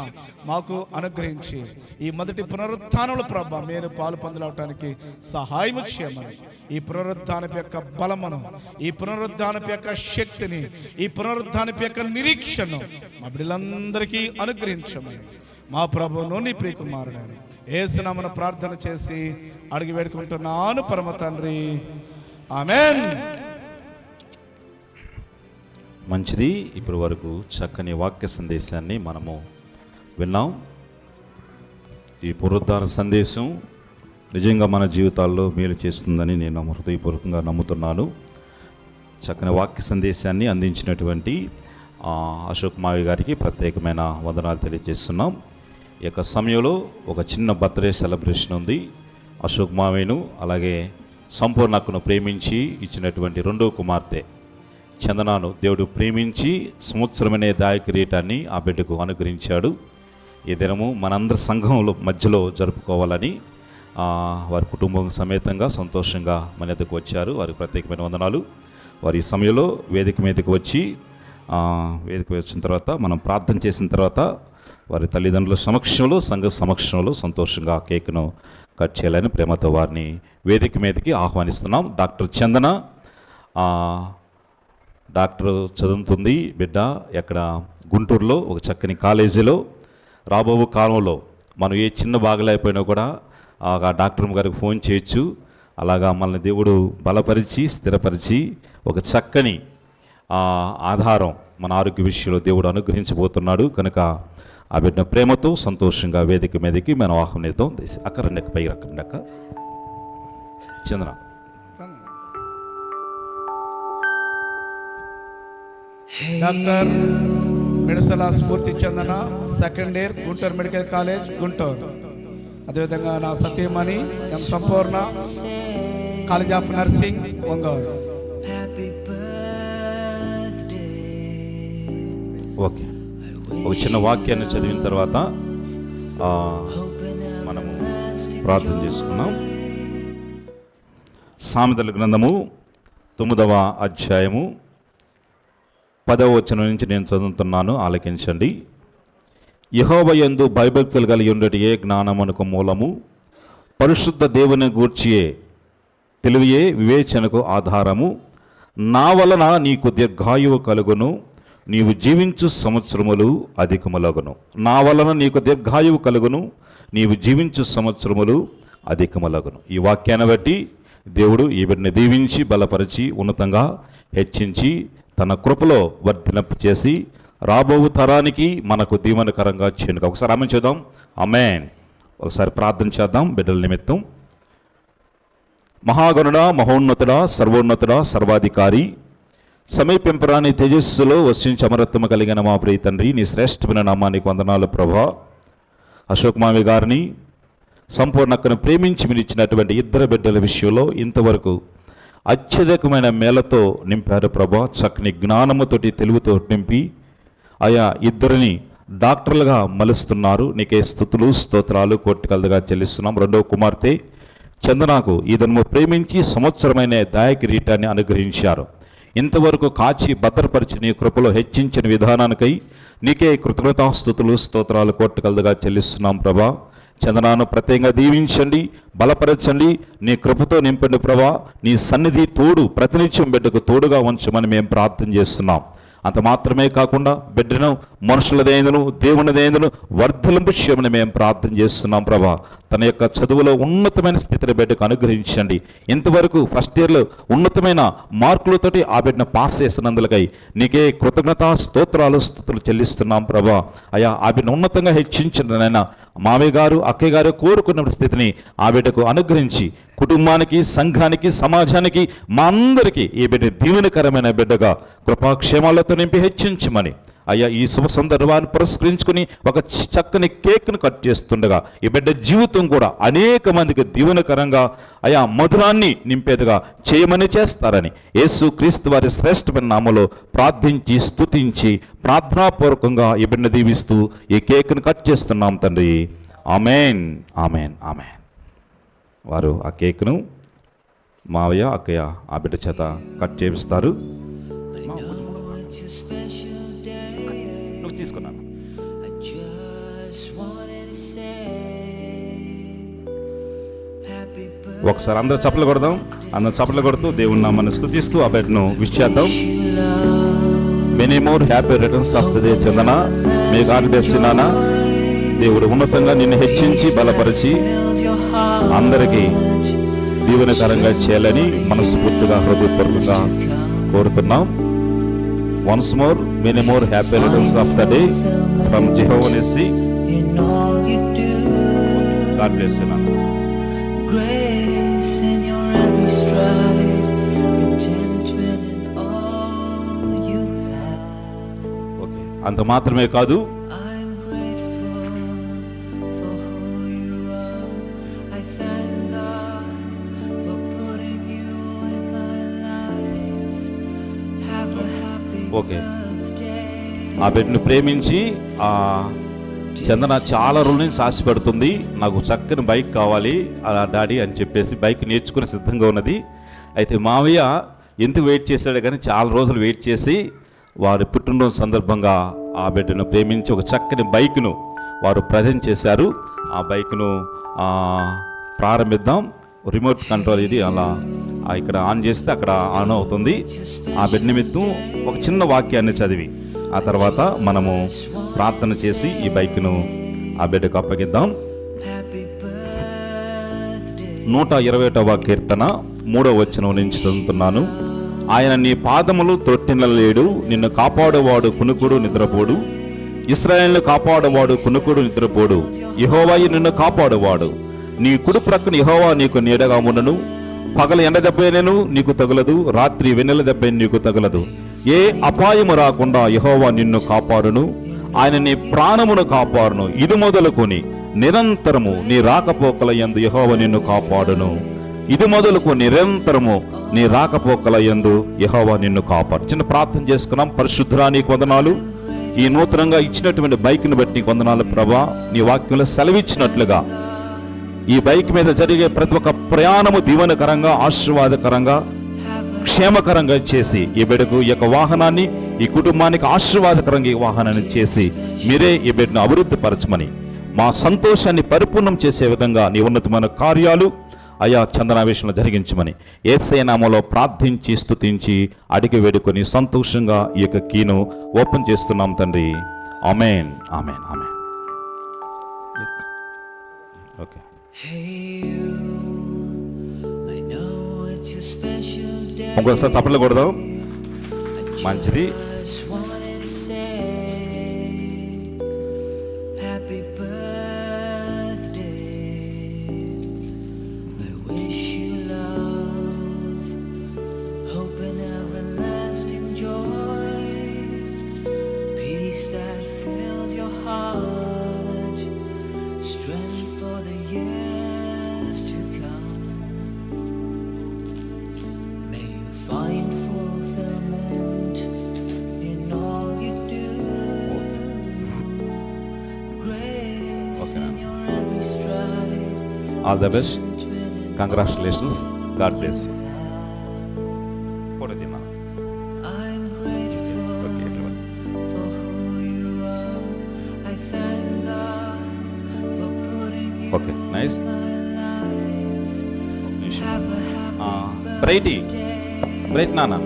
మాకు అనుగ్రహించి ఈ మొదటి పునరుత్థానంలో ప్రభా మేము పాలు పొందడానికి సహాయం చేయమని, ఈ పునరుత్థానపు యొక్క బలమును, ఈ పునరుత్థానపు యొక్క శక్తిని, ఈ పునరుత్థానపు యొక్క నిరీక్షను మా బిడ్డలందరికీ అనుగ్రహించమని మా ప్రభువును నీ ప్రియకుమారుడు యేసునామమున ప్రార్థన చేసి అడిగి వేడుకుంటున్నాను పరమ తండ్రి, ఆమేన్. మంచిది. ఇప్పటి వరకు చక్కని వాక్య సందేశాన్ని మనము విన్నాం. ఈ పునరుద్ధాన సందేశం నిజంగా మన జీవితాల్లో మేలు చేస్తుందని నేను హృదయపూర్వకంగా నమ్ముతున్నాను. చక్కని వాక్య సందేశాన్ని అందించినటువంటి అశోక్ మావి గారికి ప్రత్యేకమైన వందనాలు తెలియజేస్తున్నాం. ఈ యొక్క సమయంలో ఒక చిన్న బర్త్డే సెలబ్రేషన్ ఉంది. అశోక్ మావేను అలాగే సంపూర్ణకును ప్రేమించి ఇచ్చినటువంటి రెండో కుమార్తె చందనాను దేవుడు ప్రేమించి సంవత్సరమనే దాయ కిరీటాన్ని ఆ బిడ్డకు అనుగ్రహించాడు. ఈ దినము మనందరి సంఘంలో మధ్యలో జరుపుకోవాలని వారి కుటుంబం సమేతంగా సంతోషంగా మన ఎదుకు వచ్చారు. వారికి ప్రత్యేకమైన వందనాలు. వారి ఈ సమయంలో వేదిక మీదకి వచ్చి వేదిక వచ్చిన తర్వాత మనం ప్రార్థన చేసిన తర్వాత వారి తల్లిదండ్రుల సమక్షంలో, సంఘ సమక్షంలో సంతోషంగా కేక్ను కట్ చేయాలని ప్రేమతో వారిని వేదిక మీదకి ఆహ్వానిస్తున్నాం. డాక్టర్ చందన డాక్టర్ చదువుతుంది బిడ్డ ఎక్కడ గుంటూరులో ఒక చక్కని కాలేజీలో. రాబో కాలంలో మనం ఏ చిన్న బాగలేకపోయినా కూడా ఆ డాక్టర్ గారికి ఫోన్ చేయొచ్చు. అలాగా మనల్ని దేవుడు బలపరిచి స్థిరపరిచి ఒక చక్కని ఆధారం మన ఆరోగ్య విషయంలో దేవుడు అనుగ్రహించబోతున్నాడు. కనుక ఆ బిడ్డ ప్రేమతో సంతోషంగా వేదిక మీదకి మనం ఆహ్వానిద్దాం. అక్కడ పై అక్కడ చంద్ర doctor Midasala Sphoorthi Chandana, second year, Guntur medical college, Guntur. అదేవిధంగా నా సతీమణి M Sampurna, college of nursing, Ongole. Okay, ఒక చిన్న వాక్యాన్ని చదివిన తర్వాత మనము ప్రార్థన చేసుకున్నాం. సామెతల గ్రంథము 9వ అధ్యాయము 10వ వచనం నుంచి నేను చదువుతున్నాను, ఆలకించండి. యెహోవా యందు భయభక్తులు కలిగి ఉండేటియే జ్ఞానమునకు మూలము, పరిశుద్ధ దేవుని గూర్చియే తెలివియే వివేచనకు ఆధారము. నా వలన నీకు దీర్ఘాయువు కలుగును, నీవు జీవించు సంవత్సరములు అధికములగును. నా వలన నీకు దీర్ఘాయువు కలుగును, నీవు జీవించు సంవత్సరములు అధికములగును. ఈ వాక్యాన్ని బట్టి దేవుడు ఈ బిడ్డని దీవించి బలపరిచి ఉన్నతంగా హెచ్చించి తన కృపలో వర్ధింప చేసి రాబో తరానికి మనకు దీవెనకరంగా చేయను. ఒకసారి ఆమె చేద్దాం. ఆమేన్. ఒకసారి ప్రార్థన చేద్దాం బిడ్డల నిమిత్తం. మహాగణుడా, మహోన్నతుడా, సర్వోన్నతుడా, సర్వాధికారి, సమీపింపరాని తేజస్సులో వర్షించి అమరత్వము కలిగిన మా ప్రియ తండ్రి, నీ శ్రేష్టమైన నామానికి వందనాలు ప్రభా. అశోక్ మావి గారిని సంపూర్ణక్కను ప్రేమించి మీరు ఇచ్చినటువంటి ఇద్దరు బిడ్డల విషయంలో ఇంతవరకు అత్యధికమైన మేళతో నింపారు ప్రభా. చక్కని జ్ఞానముతోటి తెలుగుతో నింపి ఆయా ఇద్దరిని డాక్టర్లుగా మలుస్తున్నారు. నీకే స్తుతులు స్తోత్రాలు కోటికలుగా చెల్లిస్తున్నాం. రెండవ కుమార్తె చందనాకు ఈ దినము ప్రేమించి సంవత్సరమైన దయాకిరీటాన్ని అనుగ్రహించారు. ఇంతవరకు కాచి భద్రపరిచి నీ కృపలో హెచ్చించిన విధానానికై నీకే కృతజ్ఞతాస్తుతులు స్తోత్రాలు కోటికలుగా చెల్లిస్తున్నాం ప్రభా. చందనాను ప్రత్యేకంగా దీవించండి, బలపరచండి, నీ కృపతో నింపండి ప్రభా. నీ సన్నిధి తోడు ప్రతినిత్యం బిడ్డకు తోడుగా ఉంచమని మేము ప్రార్థన చేస్తున్నాం. అంత మాత్రమే కాకుండా బిడ్డను మనుషులదైందును దేవునిదైందును వర్ధలింపు చేయమని మేము ప్రార్థన చేస్తున్నాం ప్రభా. తన యొక్క చదువులో ఉన్నతమైన స్థితిని బిడ్డకు అనుగ్రహించండి. ఇంతవరకు ఫస్ట్ ఇయర్లో ఉన్నతమైన మార్కులతోటి ఆ బిడ్డను పాస్ చేసినందులకై నీకే కృతజ్ఞతా స్తోత్రాలు స్తుతులు చెల్లిస్తున్నాం ప్రభా. అయ్యా ఆ బిడ్డను ఉన్నతంగా హెచ్చించండి నాయన. మామయ్య గారు అక్కయ్య గారు కోరుకున్న స్థితిని ఆ బిడ్డకు అనుగ్రహించి కుటుంబానికి, సంఘానికి, సమాజానికి, మా అందరికీ ఈ బిడ్డ దీవెనకరమైన బిడ్డగా కృపాక్షేమాలతో నింపి హెచ్చించమని అయ్యా ఈ శుభ సందర్భాన్ని పురస్కరించుకుని ఒక చక్కని కేక్ను కట్ చేస్తుండగా ఈ బిడ్డ జీవితం కూడా అనేక మందికి దీవెనకరంగా అయా మధురాన్ని నింపేదిగా చేయమని చేస్తారని యేసు క్రీస్తు వారి శ్రేష్టమైన నామములో ప్రార్థించి స్తుతించి ప్రార్థనాపూర్వకంగా ఈ బిడ్డను దీవిస్తూ ఈ కేక్ను కట్ చేస్తున్నాం తండ్రి. ఆమేన్, ఆమేన్, ఆమేన్. వారు ఆ కేక్ను మావయ్య అక్కయ్య ఆ బిడ్డ చేత కట్ చేపిస్తారు. తీసుకున్నాను. ఒకసారి అందరూ చప్పట్లు కొడదాం. అందరూ చప్పట్లు కొడుతూ దేవుని నామాన్ని స్తుతిస్తూ ఆ బిడ్డను విష్ చేద్దాం. Many more happy returns of the day Chandana. Me God bless you నాన్న. దేవుడు ఉన్నతంగా నిన్ను హెచ్చించి బలపరిచి అందరికీ దీవెనకరంగా చేయాలని మనస్ఫూర్తిగా హృదయపూర్వకంగా కోరుతున్నాం. Once more, many more happy returns of the day from Jehovah Nissi. God bless you, Nana. Grace in your every stride, contentment in all you have. Okay. అంత మాత్రమే కాదు, I'm grateful for who you are. I thank God for putting you in my life. Have a okay. ఆ బిడ్డను ప్రేమించి ఆ చందన చాలా రోజుల నుంచి ఆశపడుతుంది, నాకు చక్కని బైక్ కావాలి డాడీ అని చెప్పేసి బైక్ నేర్చుకుని సిద్ధంగా ఉన్నది. అయితే మావయ్య ఎందుకు వెయిట్ చేశాడు కానీ చాలా రోజులు వెయిట్ చేసి వారి పుట్టినరోజు సందర్భంగా ఆ బిడ్డను ప్రేమించి ఒక చక్కని బైక్ను వారు ప్రజెంట్ చేశారు. ఆ బైక్ను ప్రారంభిద్దాం. రిమోట్ కంట్రోల్ ఇది అలా ఇక్కడ ఆన్ చేస్తే అక్కడ ఆన్ అవుతుంది. ఆ బిడ్డ నిమిత్తం ఒక చిన్న వాక్యాన్ని చదివి ఆ తర్వాత మనము ప్రార్థన చేసి ఈ బైక్ను ఆ బిడ్డకు అప్పగిద్దాం. 121వ కీర్తన 3వ వచనం నుంచి చదువుతున్నాను. ఆయన నీ పాదములు త్రొట్టినలేడు, నిన్ను కాపాడువాడు కునుకుడు నిద్రపోడు. ఇశ్రాయేలును కాపాడువాడు కునుకుడు నిద్రపోడు. యెహోవాయే నిన్ను కాపాడువాడు. నీ కుడి ప్రక్కన యెహోవా నీకు నీడగా ఉండను. పగల ఎండ దెబ్బైనను నీకు తగులదు, రాత్రి వెన్నెల దెబ్బైన నీకు తగులదు. ఏ అపాయము రాకుండా యెహోవా నిన్ను కాపాడును. ఆయన నీ ప్రాణమును కాపాడును. ఇది మొదలుకొని నిరంతరము నీ రాకపోకల యందు యెహోవా నిన్ను కాపాడును. ఇది మొదలుకు నిరంతరము నీ రాకపోకల యందు యెహోవా నిన్ను కాపాడు. చిన్న ప్రార్థన చేసుకున్నాం. పరిశుద్ధుడా నీకు వందనాలు. ఈ నూతనంగా ఇచ్చినటువంటి బైక్ను బట్టి నీకు వందనాలు ప్రభా. నీ వాక్యంలో సెలవిచ్చినట్లుగా ఈ బైక్ మీద జరిగే ప్రతి ఒక్క ప్రయాణము దీవెనకరంగా, ఆశీర్వాదకరంగా, క్షేమకరంగా చేసి ఈ బిడ్డకు ఈ యొక్క వాహనాన్ని, ఈ కుటుంబానికి ఆశీర్వాదకరంగా ఈ వాహనాన్ని చేసి మీరే ఈ బిడ్డను అభివృద్ధి పరచమని, మా సంతోషాన్ని పరిపూర్ణం చేసే విధంగా నీ ఉన్నతమైన కార్యాలు అయా చందనావేశంలో జరిగించమని యేసయ్య నామములో ప్రార్థించి స్తుతించి అడిగి వేడుకొని సంతోషంగా ఈ యొక్క కీను ఓపెన్ చేస్తున్నాం తండ్రి. ఆమేన్, ఆమేన్, ఆమేన్. ఓకే. ఇంకొకసారి చప్పట్లు కొడదాం. మంచిది. All the best. Congratulations. God bless you. Okay, nice. Bright నాన్న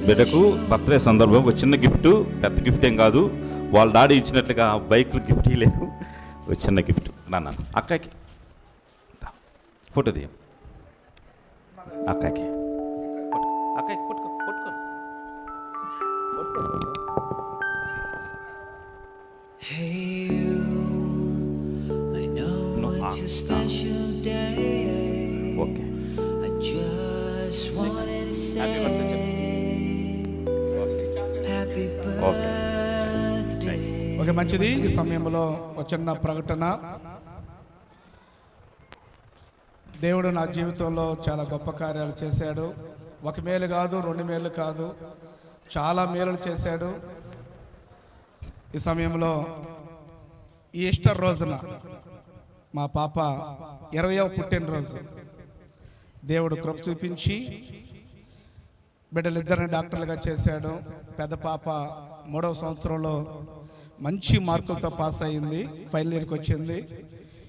బిడ్డకు బర్త్డే సందర్భం ఒక చిన్న గిఫ్ట్, పెద్ద గిఫ్ట్ ఏం కాదు. వాళ్ళ డాడీ ఇచ్చినట్లుగా బైక్ గిఫ్ట్ ఇవ్వలేదు, ఒక చిన్న గిఫ్ట్. నాన్న అక్కకి ఫోటో తీయం. అక్కకి అక్కకి పట్టుకో పట్టుకో. ఓకే. ఓకే, మంచిది. ఈ సమయంలో ఒక చిన్న ప్రకటన. దేవుడు నా జీవితంలో చాలా గొప్ప కార్యాలు చేశాడు. ఒక మేలు కాదు, 2 మేలు కాదు, చాలా మేలు చేశాడు. ఈ సమయంలో ఈస్టర్ రోజున మా పాప 20వ పుట్టినరోజు దేవుడు కృప చూపించి బిడ్డలిద్దరిని డాక్టర్లుగా చేశాడు. పెద్ద పాప 3వ సంవత్సరంలో మంచి మార్కులతో పాస్ అయ్యింది, ఫైనల్ ఇయర్కి వచ్చింది.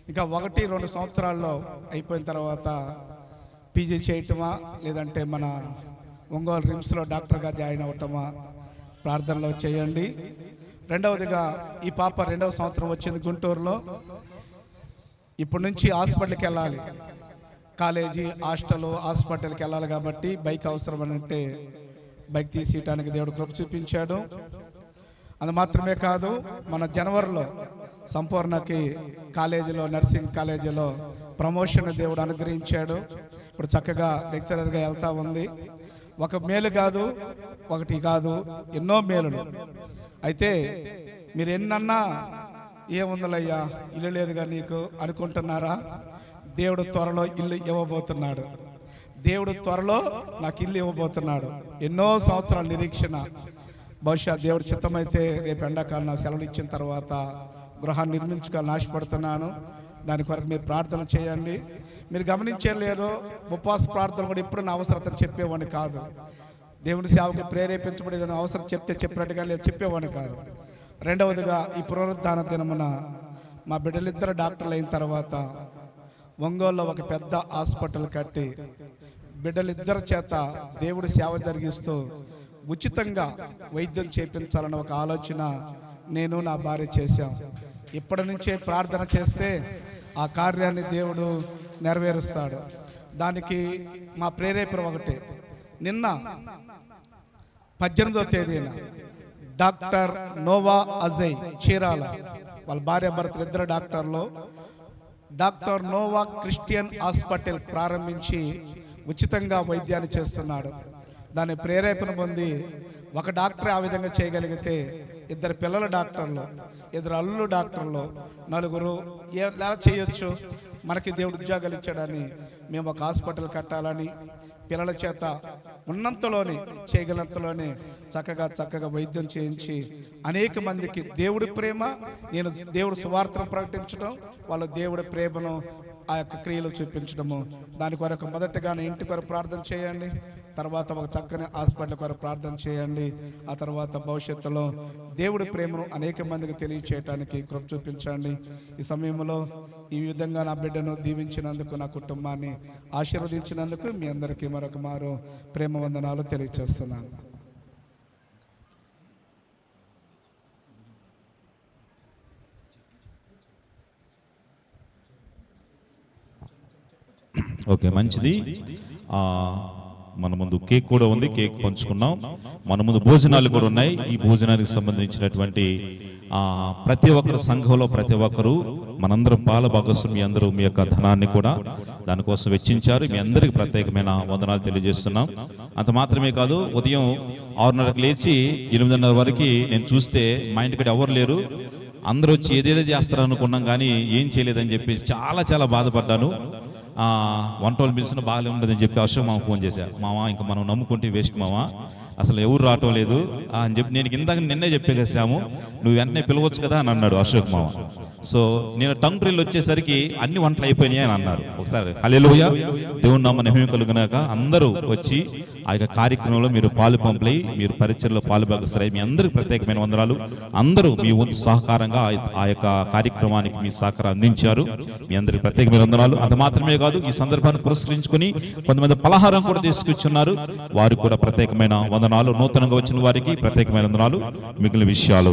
ఇంకా 1-2 సంవత్సరాల్లో అయిపోయిన తర్వాత పీజీ చేయటమా లేదంటే మన ఒంగోలు రిమ్స్లో డాక్టర్గా జాయిన్ అవటమా ప్రార్థనలో చేయండి. రెండవదిగా ఈ పాప 2వ సంవత్సరం వచ్చింది గుంటూరులో. ఇప్పటి నుంచి హాస్పిటల్కి వెళ్ళాలి, కాలేజీ, హాస్పిటల్కి వెళ్ళాలి కాబట్టి బైక్ అవసరం అని అంటే బైక్ తీసేయటానికి దేవుడు కృప చూపించాడు. అది మాత్రమే కాదు, మన జనవరిలో సంపూర్ణకి కాలేజీలో, నర్సింగ్ కాలేజీలో ప్రమోషన్ దేవుడు అనుగ్రహించాడు. ఇప్పుడు చక్కగా లెక్చరర్గా వెళ్తూ ఉంది. ఒక మేలు కాదు, ఒకటి కాదు, ఎన్నో మేలులు. అయితే మీరు ఎన్నన్నా ఏముందలయ్యా ఇల్లు లేదుగా నీకు అనుకుంటున్నారా? దేవుడు త్వరలో ఇల్లు ఇవ్వబోతున్నాడు. దేవుడు త్వరలో నాకు ఇల్లు ఇవ్వబోతున్నాడు. ఎన్నో సంవత్సరాల నిరీక్షణ. బహుశా దేవుడు చిత్తమైతే రేపు ఎండాకాలం సెలవులు ఇచ్చిన తర్వాత గృహాన్ని నిర్మించుకోవాలని ఆశపడుతున్నాను. దాని కొరకు మీరు ప్రార్థన చేయండి. మీరు గమనించలేరు, ఉపవాస ప్రార్థన కూడా ఇప్పుడు నా అవసరతను చెప్పేవాడిని కాదు. దేవుని సేవకు ప్రేరేపించబడి ఏదైనా అవసరం చెప్పినట్టుగా లేదు చెప్పేవాడిని కాదు. రెండవదిగా ఈ పునరుద్ధాన దినమున మా బిడ్డలిద్దరు డాక్టర్లు అయిన తర్వాత ఒంగోలులో ఒక పెద్ద హాస్పిటల్ కట్టి బిడ్డలిద్దరి చేత దేవుడి సేవ జరిగిస్తూ ఉచితంగా వైద్యం చేయించాలన్న ఒక ఆలోచన నేను నా భార్య చేశాం. ఇప్పటి నుంచే ప్రార్థన చేస్తే ఆ కార్యాన్ని దేవుడు నెరవేరుస్తాడు. దానికి మా ప్రేరేపణ ఒకటే. నిన్న 18వ తేదీన డాక్టర్ నోవా అజయ్ చీరాల, వాళ్ళ భార్య భర్తలు ఇద్దరు డాక్టర్లు, డాక్టర్ నోవా క్రిస్టియన్ హాస్పిటల్ ప్రారంభించి ఉచితంగా వైద్యాన్ని చేస్తున్నాడు. దాని ప్రేరేపణ పొంది ఒక డాక్టర్ ఆ విధంగా చేయగలిగితే 2 పిల్లల డాక్టర్లు, 2 అల్లులు డాక్టర్లు, 4 ఎలా చేయొచ్చు? మనకి దేవుడు ఉద్యోగాలు ఇచ్చాడని మేము ఒక హాస్పిటల్ కట్టాలని పిల్లల చేత ఉన్నంతలోనే చేయగలంతలోనే చక్కగా వైద్యం చేయించి అనేక మందికి దేవుడి ప్రేమ, నేను దేవుడు సువార్తను ప్రకటించడం, వాళ్ళ దేవుడి ప్రేమను ఆ యొక్క క్రియలు చూపించడము. దాని కొరకు మొదటగా ఇంటి కొరకు ప్రార్థన చేయండి. తర్వాత ఒక చక్కని హాస్పిటల్ కొరకు ప్రార్థన చేయండి. ఆ తర్వాత భవిష్యత్తులో దేవుడి ప్రేమను అనేక మందికి తెలియచేయటానికి కృప చూపించండి. ఈ సమయంలో ఈ విధంగా నా బిడ్డను దీవించినందుకు, నా కుటుంబాన్ని ఆశీర్వదించినందుకు మీ అందరికీ మరొక మారు ప్రేమ వందనాలు తెలియచేస్తున్నాను. ఓకే, మంచిది. మన ముందు కేక్ కూడా ఉంది, కేక్ పంచుకున్నాం. మన ముందు భోజనాలు కూడా ఉన్నాయి. ఈ భోజనానికి సంబంధించినటువంటి ప్రతి ఒక్కరు సంఘంలో ప్రతి ఒక్కరు మనందరం పాల భాగస్వామి, మీ అందరూ మీ యొక్క ధనాన్ని కూడా దానికోసం వెచ్చించారు. మీ అందరికీ ప్రత్యేకమైన వందనాలు తెలియజేస్తున్నాం. అంత మాత్రమే కాదు, ఉదయం 6:30కి లేచి 8:30 వరకు నేను చూస్తే మా ఇంటికి ఎవరు లేరు. అందరూ వచ్చి ఏదేదో చేస్తారు అనుకున్నాం, కానీ ఏం చేయలేదని చెప్పి చాలా బాధపడ్డాను. వంటలు పిలిచిన బాగానే ఉండదని చెప్పి అశోక్ మామ ఫోన్ చేశా. మామ ఇంకా మనం నమ్ముకుంటే వేస్ట్ మామ, అసలు ఎవరు రావటం లేదు అని చెప్పి నేను ఇందాక నిన్నే చెప్పేసాము, నువ్వు వెంటనే పిలవచ్చు కదా అని అన్నాడు అశోక్ మామ. సో నేను టంగ్ ట్రిల్ వచ్చేసరికి అన్ని వంటలు అయిపోయినాయి అని అన్నారు. ఒకసారి హల్లెలూయా, దేవుని నామమున మహిమ కలుగుగాక. అందరూ వచ్చి ఆ యొక్క కార్యక్రమంలో మీరు పాలు పంపులై, మీరు పరిచయలో పాలు భాగస్తులై, మీ అందరికి ప్రత్యేకమైన వందనాలు. అందరూ మీ వంతు సహకారంగా ఆ యొక్క కార్యక్రమానికి మీ సహకారం అందించారు. మీ అందరికి ప్రత్యేకమైన వందనాలు. అంత మాత్రమే కాదు, ఈ సందర్భాన్ని పురస్కరించుకుని కొంతమంది పలహారం కూడా తీసుకొచ్చున్నారు. వారికి కూడా ప్రత్యేకమైన వందనాలు. నూతనంగా వచ్చిన వారికి ప్రత్యేకమైన వందనాలు. మిగిలిన విషయాలు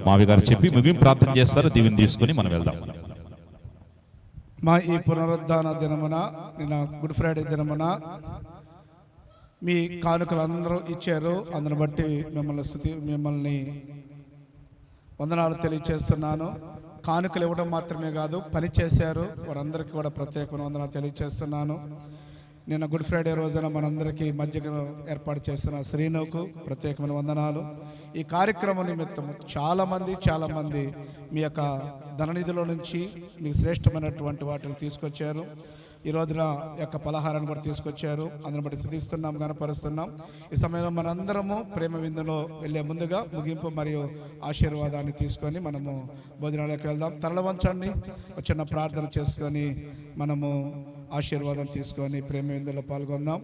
మావి గారు చెప్పి ముగింపు ప్రార్థన చేస్తారు. దీవెని తీసుకుని మనం వెళ్దాం. మా ఈ పునరుద్ధాన దినమున, నిన్న గుడ్ ఫ్రైడే దినమున మీ కానుకలు అందరూ ఇచ్చారు. అందుని బట్టి మిమ్మల్ని వందనాలు తెలియచేస్తున్నాను. కానుకలు ఇవ్వడం మాత్రమే కాదు, పని చేశారు. వారందరికీ కూడా ప్రత్యేకమైన వందనాలు తెలియచేస్తున్నాను. నిన్న గుడ్ ఫ్రైడే రోజున మనందరికీ మధ్యలో ఏర్పాటు చేసిన శ్రీనుకు ప్రత్యేకమైన వందనాలు. ఈ కార్యక్రమం నిమిత్తం చాలామంది మీ యొక్క ధననిధిలో నుంచి మీకు శ్రేష్టమైనటువంటి వాటిని తీసుకొచ్చారు. ఈ రోజున యొక్క పలహారాన్ని కూడా తీసుకొచ్చారు. అందుని బట్టి స్తుతిస్తున్నాం, గణపరుస్తున్నాం. ఈ సమయంలో మనందరము ప్రేమ విందులో వెళ్ళే ముందుగా ముగింపు మరియు ఆశీర్వాదాన్ని తీసుకొని మనము భోజనాలకు వెళ్దాం. తరల వంచండి, చిన్న ప్రార్థన చేసుకొని మనము ఆశీర్వాదం తీసుకొని ప్రేమ విందులో పాల్గొందాం.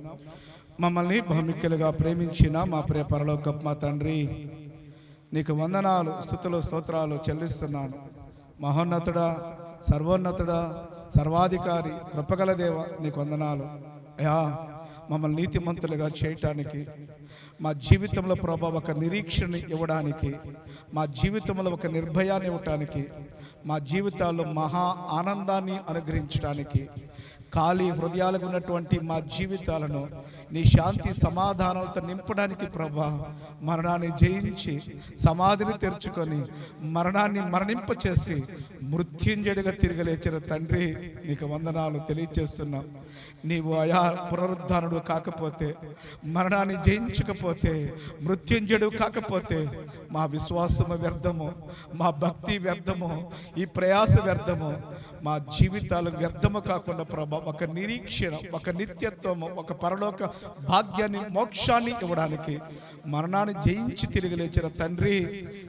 మమ్మల్ని బహుమిక్కిలుగా ప్రేమించిన మా ప్రియ పరలోకపు మా తండ్రి, నీకు వందనాలు, స్తుతులు, స్తోత్రాలు చెల్లిస్తున్నాను. మహోన్నతుడా, సర్వోన్నతుడా, సర్వాధికారి, కృపగల దేవ, నీకు వందనాలు. అయ్యా, మమ్మల్ని నీతిమంతులుగా చేయటానికి, మా జీవితంలో ప్రభా ఒక నిరీక్షణ ఇవ్వడానికి, మా జీవితంలో ఒక నిర్భయాన్ని ఇవ్వటానికి, మా జీవితాల్లో మహా ఆనందాన్ని అనుగ్రహించడానికి, ఖాళీ హృదయాలకు ఉన్నటువంటి మా జీవితాలను నీ శాంతి సమాధానాలతో నింపడానికి ప్రభా, మరణాన్ని జయించి సమాధిని తెరుచుకొని మరణాన్ని మరణింపచేసి మృత్యుంజయుడిగా తిరిగి లేచిన తండ్రి, నీకు వందనాలు తెలియచేస్తున్నాం. నీవు అయా పునరుద్ధానుడు కాకపోతే, మరణాన్ని జయించకపోతే, మృత్యుంజయుడు కాకపోతే మా విశ్వాసము వ్యర్థము, మా భక్తి వ్యర్థము, ఈ ప్రయాస వ్యర్థము, మా జీవితాలు వ్యర్థము కాకుండా ప్రభా ఒక నిరీక్షణ, ఒక నిత్యత్వము, ఒక పరలోక భాగ్యాన్ని, మోక్షాన్ని ఇవ్వడానికి మరణాన్ని జయించి తిరిగి లేచిన తండ్రి,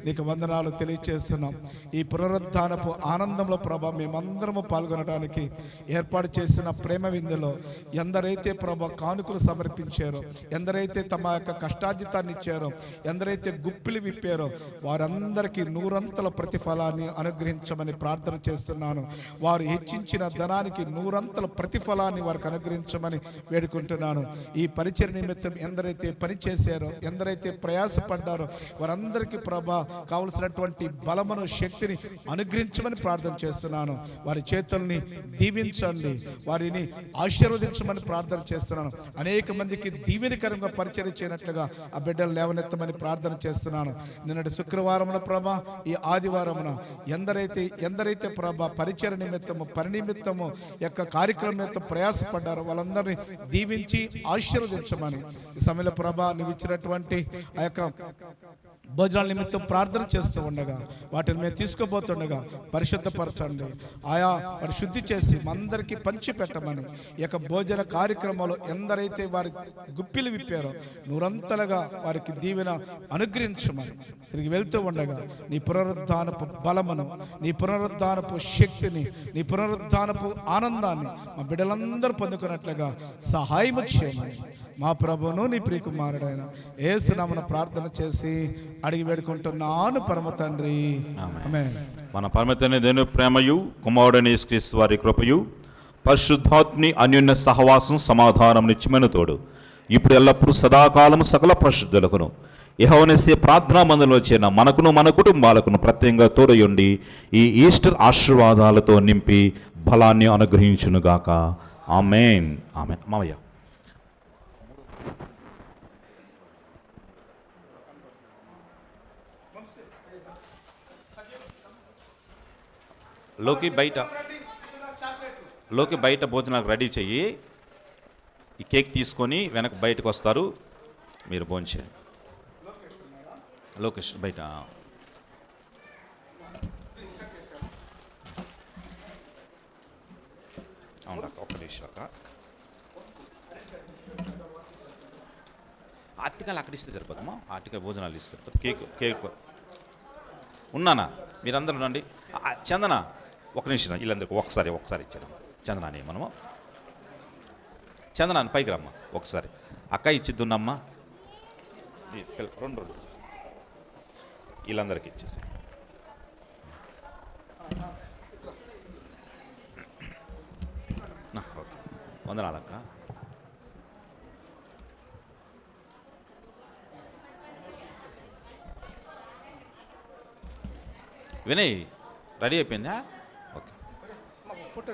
నీకు వందనాలు తెలియచేస్తున్నాం. ఈ పునరుద్ధానపు ఆనందంలో ప్రభా మేమందరము పాల్గొనడానికి ఏర్పాటు చేసిన ప్రేమ విందులో ఎందరైతే ప్రభా కానుకలు సమర్పించారో, ఎందరైతే తమ యొక్క కష్టార్జితాన్ని ఇచ్చారో, ఎందరైతే గుప్పిలు విప్పారో వారందరికీ నూరంతల ప్రతిఫలాన్ని అనుగ్రహించమని ప్రార్థన చేస్తున్నాను. వారు హెచ్చించిన ధనానికి నూరంతల ప్రతిఫలాన్ని వారికి అనుగ్రహించమని వేడుకుంటున్నాను. ఈ పరిచయ నిమిత్తం ఎందరైతే పనిచేశారో, ఎందరైతే ప్రయాసపడ్డారో వారందరికీ ప్రభా కావలసినటువంటి బలమును, శక్తిని అనుగ్రహించమని ప్రార్థన చేస్తున్నాను. వారి చేతుల్ని దీవించండి, వారిని ఆశీర్వదించమని ప్రార్థన చేస్తున్నాను. అనేక మందికి దీవెనకరంగా పరిచయం చేయనట్లుగా ఆ బిడ్డలు లేవనెత్తమని ప్రార్థన చేస్తున్నాను. నిన్నటి శుక్రవారమున ప్రభా, ఈ ఆదివారమున ఎందరైతే ప్రభా పరిచయ నిమిత్తము, పని నిమిత్తము, యొక్క కార్యక్రమం నిమిత్తం ప్రయాసపడ్డారో వాళ్ళందరినీ దీవించి ఆశీర్వదించమని ఈ సమయంలో ప్రభా నువ్వు ఇచ్చినటువంటి ఆ యొక్క భోజనాల నిమిత్తం ప్రార్థన చేస్తూ ఉండగా, వాటిని మేము తీసుకోబోతుండగా పరిశుద్ధపరచండి, ఆయా వారి శుద్ధి చేసి అందరికీ పంచి పెట్టమని, ఈ యొక్క భోజన కార్యక్రమంలో ఎందరైతే వారి గుప్పిలు విప్పారో నూరంతలుగా వారికి దీవెన అనుగ్రహించమని తిరిగి వెళ్తూ ఉండగా నీ పునరుద్ధానపు బలమును, నీ పునరుద్ధానపు శక్తిని, నీ పునరుద్ధానపు ఆనందాన్ని మా బిడ్డలందరూ పొందుకున్నట్లుగా సహాయం చేయమని మా ప్రభువును నీ ప్రియకుమారుడైన యేసునామమున ప్రార్థన చేసి అడిగి వేడుకుంటున్నాను పరమ తండ్రి. ఆమేన్. మన పరమతండ్రి దేవుని ప్రేమయు కుమారుడైన యేసుక్రీస్తు వారి కృపయు పరిశుద్ధాత్మని అన్యోన్య సహవాసం సమాధానం నిత్యమైన తోడు ఇప్పుడు ఎల్లప్పుడూ సదాకాలము సకల పరిశుద్ధులకును యెహోవానేసే ప్రార్థనా మందిరంలో చేరిన మనకును మన కుటుంబాలకును ప్రత్యేకంగా తోడయుండి ఈ ఈస్టర్ ఆశీర్వాదాలతో నింపి బలాన్ని అనుగ్రహించునుగాక. ఆమేన్. ఆమేన్. మామయ్య లోకి బయట భోజనాలకు రెడీ చెయ్యి. ఈ కేక్ తీసుకొని వెనక బయటకు వస్తారు, మీరు భోంచేయండి. లోకేష్ బయట అవునక్క, ఒక్క నిమిషం అక్క. ఆర్టికల్ అక్కడ ఇస్తే సరిపోదమ్మా, ఆర్టికల్ భోజనాలు ఇస్తే సరిపోతుంది. కేక్ ఉన్నానా? మీరందరూ రండి. చందన ఒక నిమిషం, వీళ్ళందరికీ ఒకసారి ఇచ్చారు. చందనాని మనము చందనాన్ని పైకి రమ్మా ఒకసారి. అక్క ఇచ్చిద్దున్నమ్మా, రెండు వీళ్ళందరికీ ఇచ్చేసి. ఓకే, వందనాలక్క. వినయ్ రెడీ అయిపోయిందా? ఓకే. ఫోటో